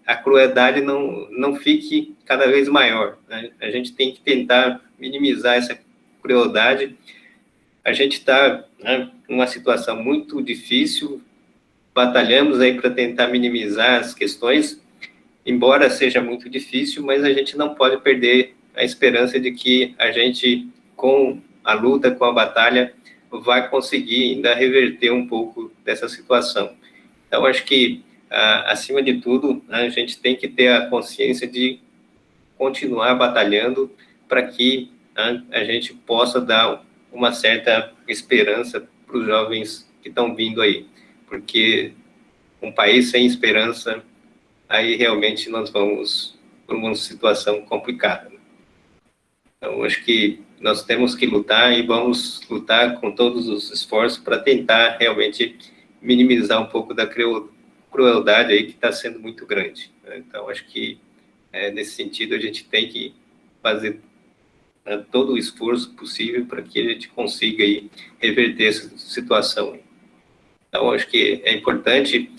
a crueldade não fique cada vez maior, né? A gente tem que tentar minimizar essa crueldade. A gente está, né, numa situação muito difícil, batalhamos aí para tentar minimizar as questões, embora seja muito difícil, mas a gente não pode perder a esperança de que a gente, com a luta, com a batalha, vai conseguir ainda reverter um pouco dessa situação. Então, acho que, acima de tudo, a gente tem que ter a consciência de continuar batalhando para que a gente possa dar uma certa esperança para os jovens que estão vindo aí, porque um país sem esperança aí realmente nós vamos para uma situação complicada. Então, acho que nós temos que lutar e vamos lutar com todos os esforços para tentar realmente minimizar um pouco da crueldade aí que está sendo muito grande. Então, acho que nesse sentido a gente tem que fazer todo o esforço possível para que a gente consiga aí reverter essa situação. Então, acho que é importante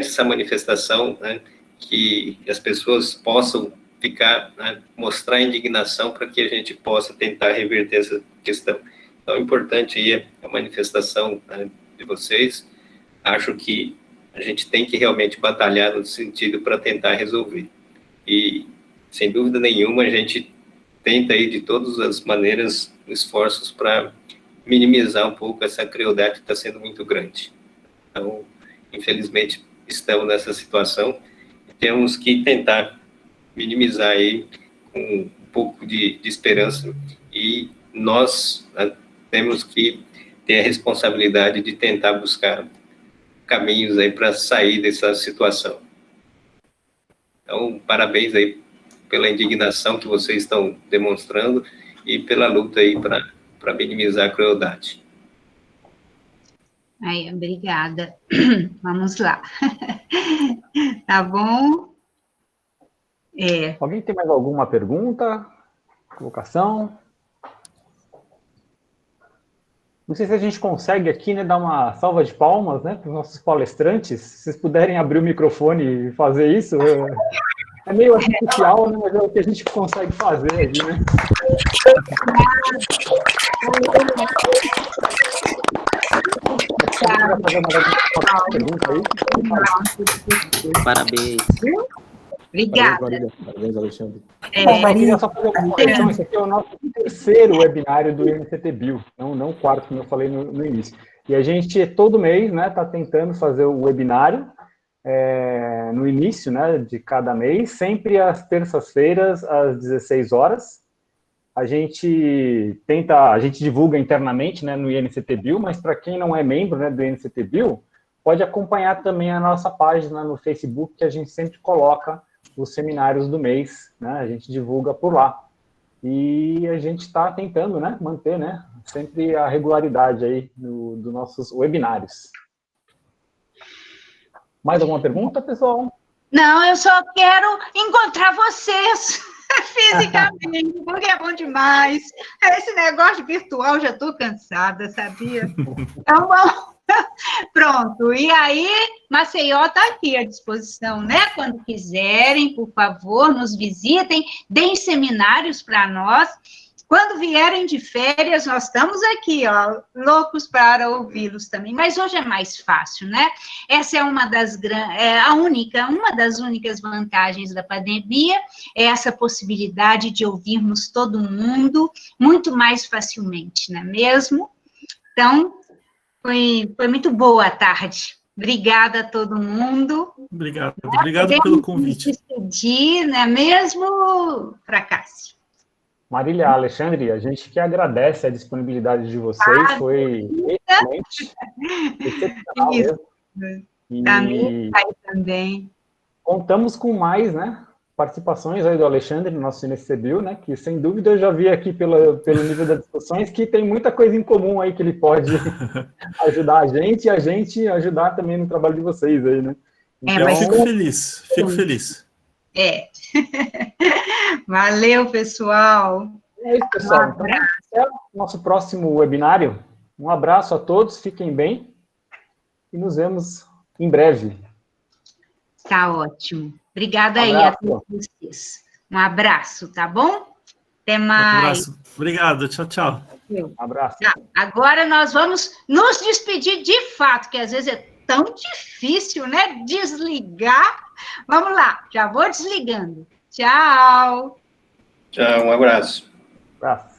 essa manifestação, né, que as pessoas possam mostrar indignação para que a gente possa tentar reverter essa questão. Então, é importante aí a manifestação, né, de vocês. Acho que a gente tem que realmente batalhar no sentido para tentar resolver. E, sem dúvida nenhuma, a gente tenta aí de todas as maneiras esforços para minimizar um pouco essa crueldade que está sendo muito grande. Então, infelizmente, estamos nessa situação e temos que tentar minimizar aí com um pouco de esperança, e nós, né, temos que ter a responsabilidade de tentar buscar caminhos aí para sair dessa situação. Então, parabéns aí pela indignação que vocês estão demonstrando e pela luta aí para minimizar a crueldade. Aí, obrigada. Vamos lá. Tá bom? Alguém tem mais alguma pergunta? Colocação? Não sei se a gente consegue aqui, né, dar uma salva de palmas, né, para os nossos palestrantes. Se vocês puderem abrir o microfone e fazer isso, é meio artificial, né, mas é o que a gente consegue fazer aqui, né? Parabéns. Obrigada. Parabéns, Alexandre. Eu queria só fazer uma correção. Esse aqui é o nosso terceiro webinário do INCT-Bio, não o quarto, como eu falei no início. E a gente, todo mês, né, está tentando fazer o webinário no início, né, de cada mês, sempre às terças-feiras, às 16 horas. A gente divulga internamente, né, no INCT-Bio, mas para quem não é membro, né, do INCT-Bio, pode acompanhar também a nossa página no Facebook, que a gente sempre coloca os seminários do mês, né, a gente divulga por lá. E a gente está tentando, né, manter, né, sempre a regularidade aí dos nossos webinários. Mais alguma pergunta, pessoal? Não, eu só quero encontrar vocês fisicamente, porque é bom demais. Esse negócio virtual, já estou cansada, sabia? Então, bom. Pronto, e aí, Maceió está aqui à disposição, né? Quando quiserem, por favor, nos visitem, deem seminários para nós. Quando vierem de férias, nós estamos aqui, ó, loucos para ouvi-los também. Mas hoje é mais fácil, né? Essa é uma das únicas vantagens da pandemia, é essa possibilidade de ouvirmos todo mundo muito mais facilmente, não é mesmo? Então, foi muito boa a tarde. Obrigada a todo mundo. Obrigado pelo convite. Despedir, não é mesmo, Fracássio? Marília, Alexandre, a gente que agradece a disponibilidade de vocês, foi excelente, excepcional mesmo. Também. Contamos com mais, né, participações aí do Alexandre no nosso INCT-Bio, né, que sem dúvida eu já vi aqui pelo nível das discussões que tem muita coisa em comum aí que ele pode ajudar a gente e a gente ajudar também no trabalho de vocês aí, né. Então, eu fico feliz. Valeu, pessoal. É isso, pessoal. Então, até o nosso próximo webinário. Um abraço a todos, fiquem bem e nos vemos em breve. Tá ótimo. Obrigada aí a todos vocês. Um abraço, tá bom? Até mais. Um abraço. Obrigado, tchau. Um abraço. Agora nós vamos nos despedir de fato, que às vezes é tão difícil, né? Desligar. Vamos lá, já vou desligando. Tchau. Tchau, um abraço. Abraço.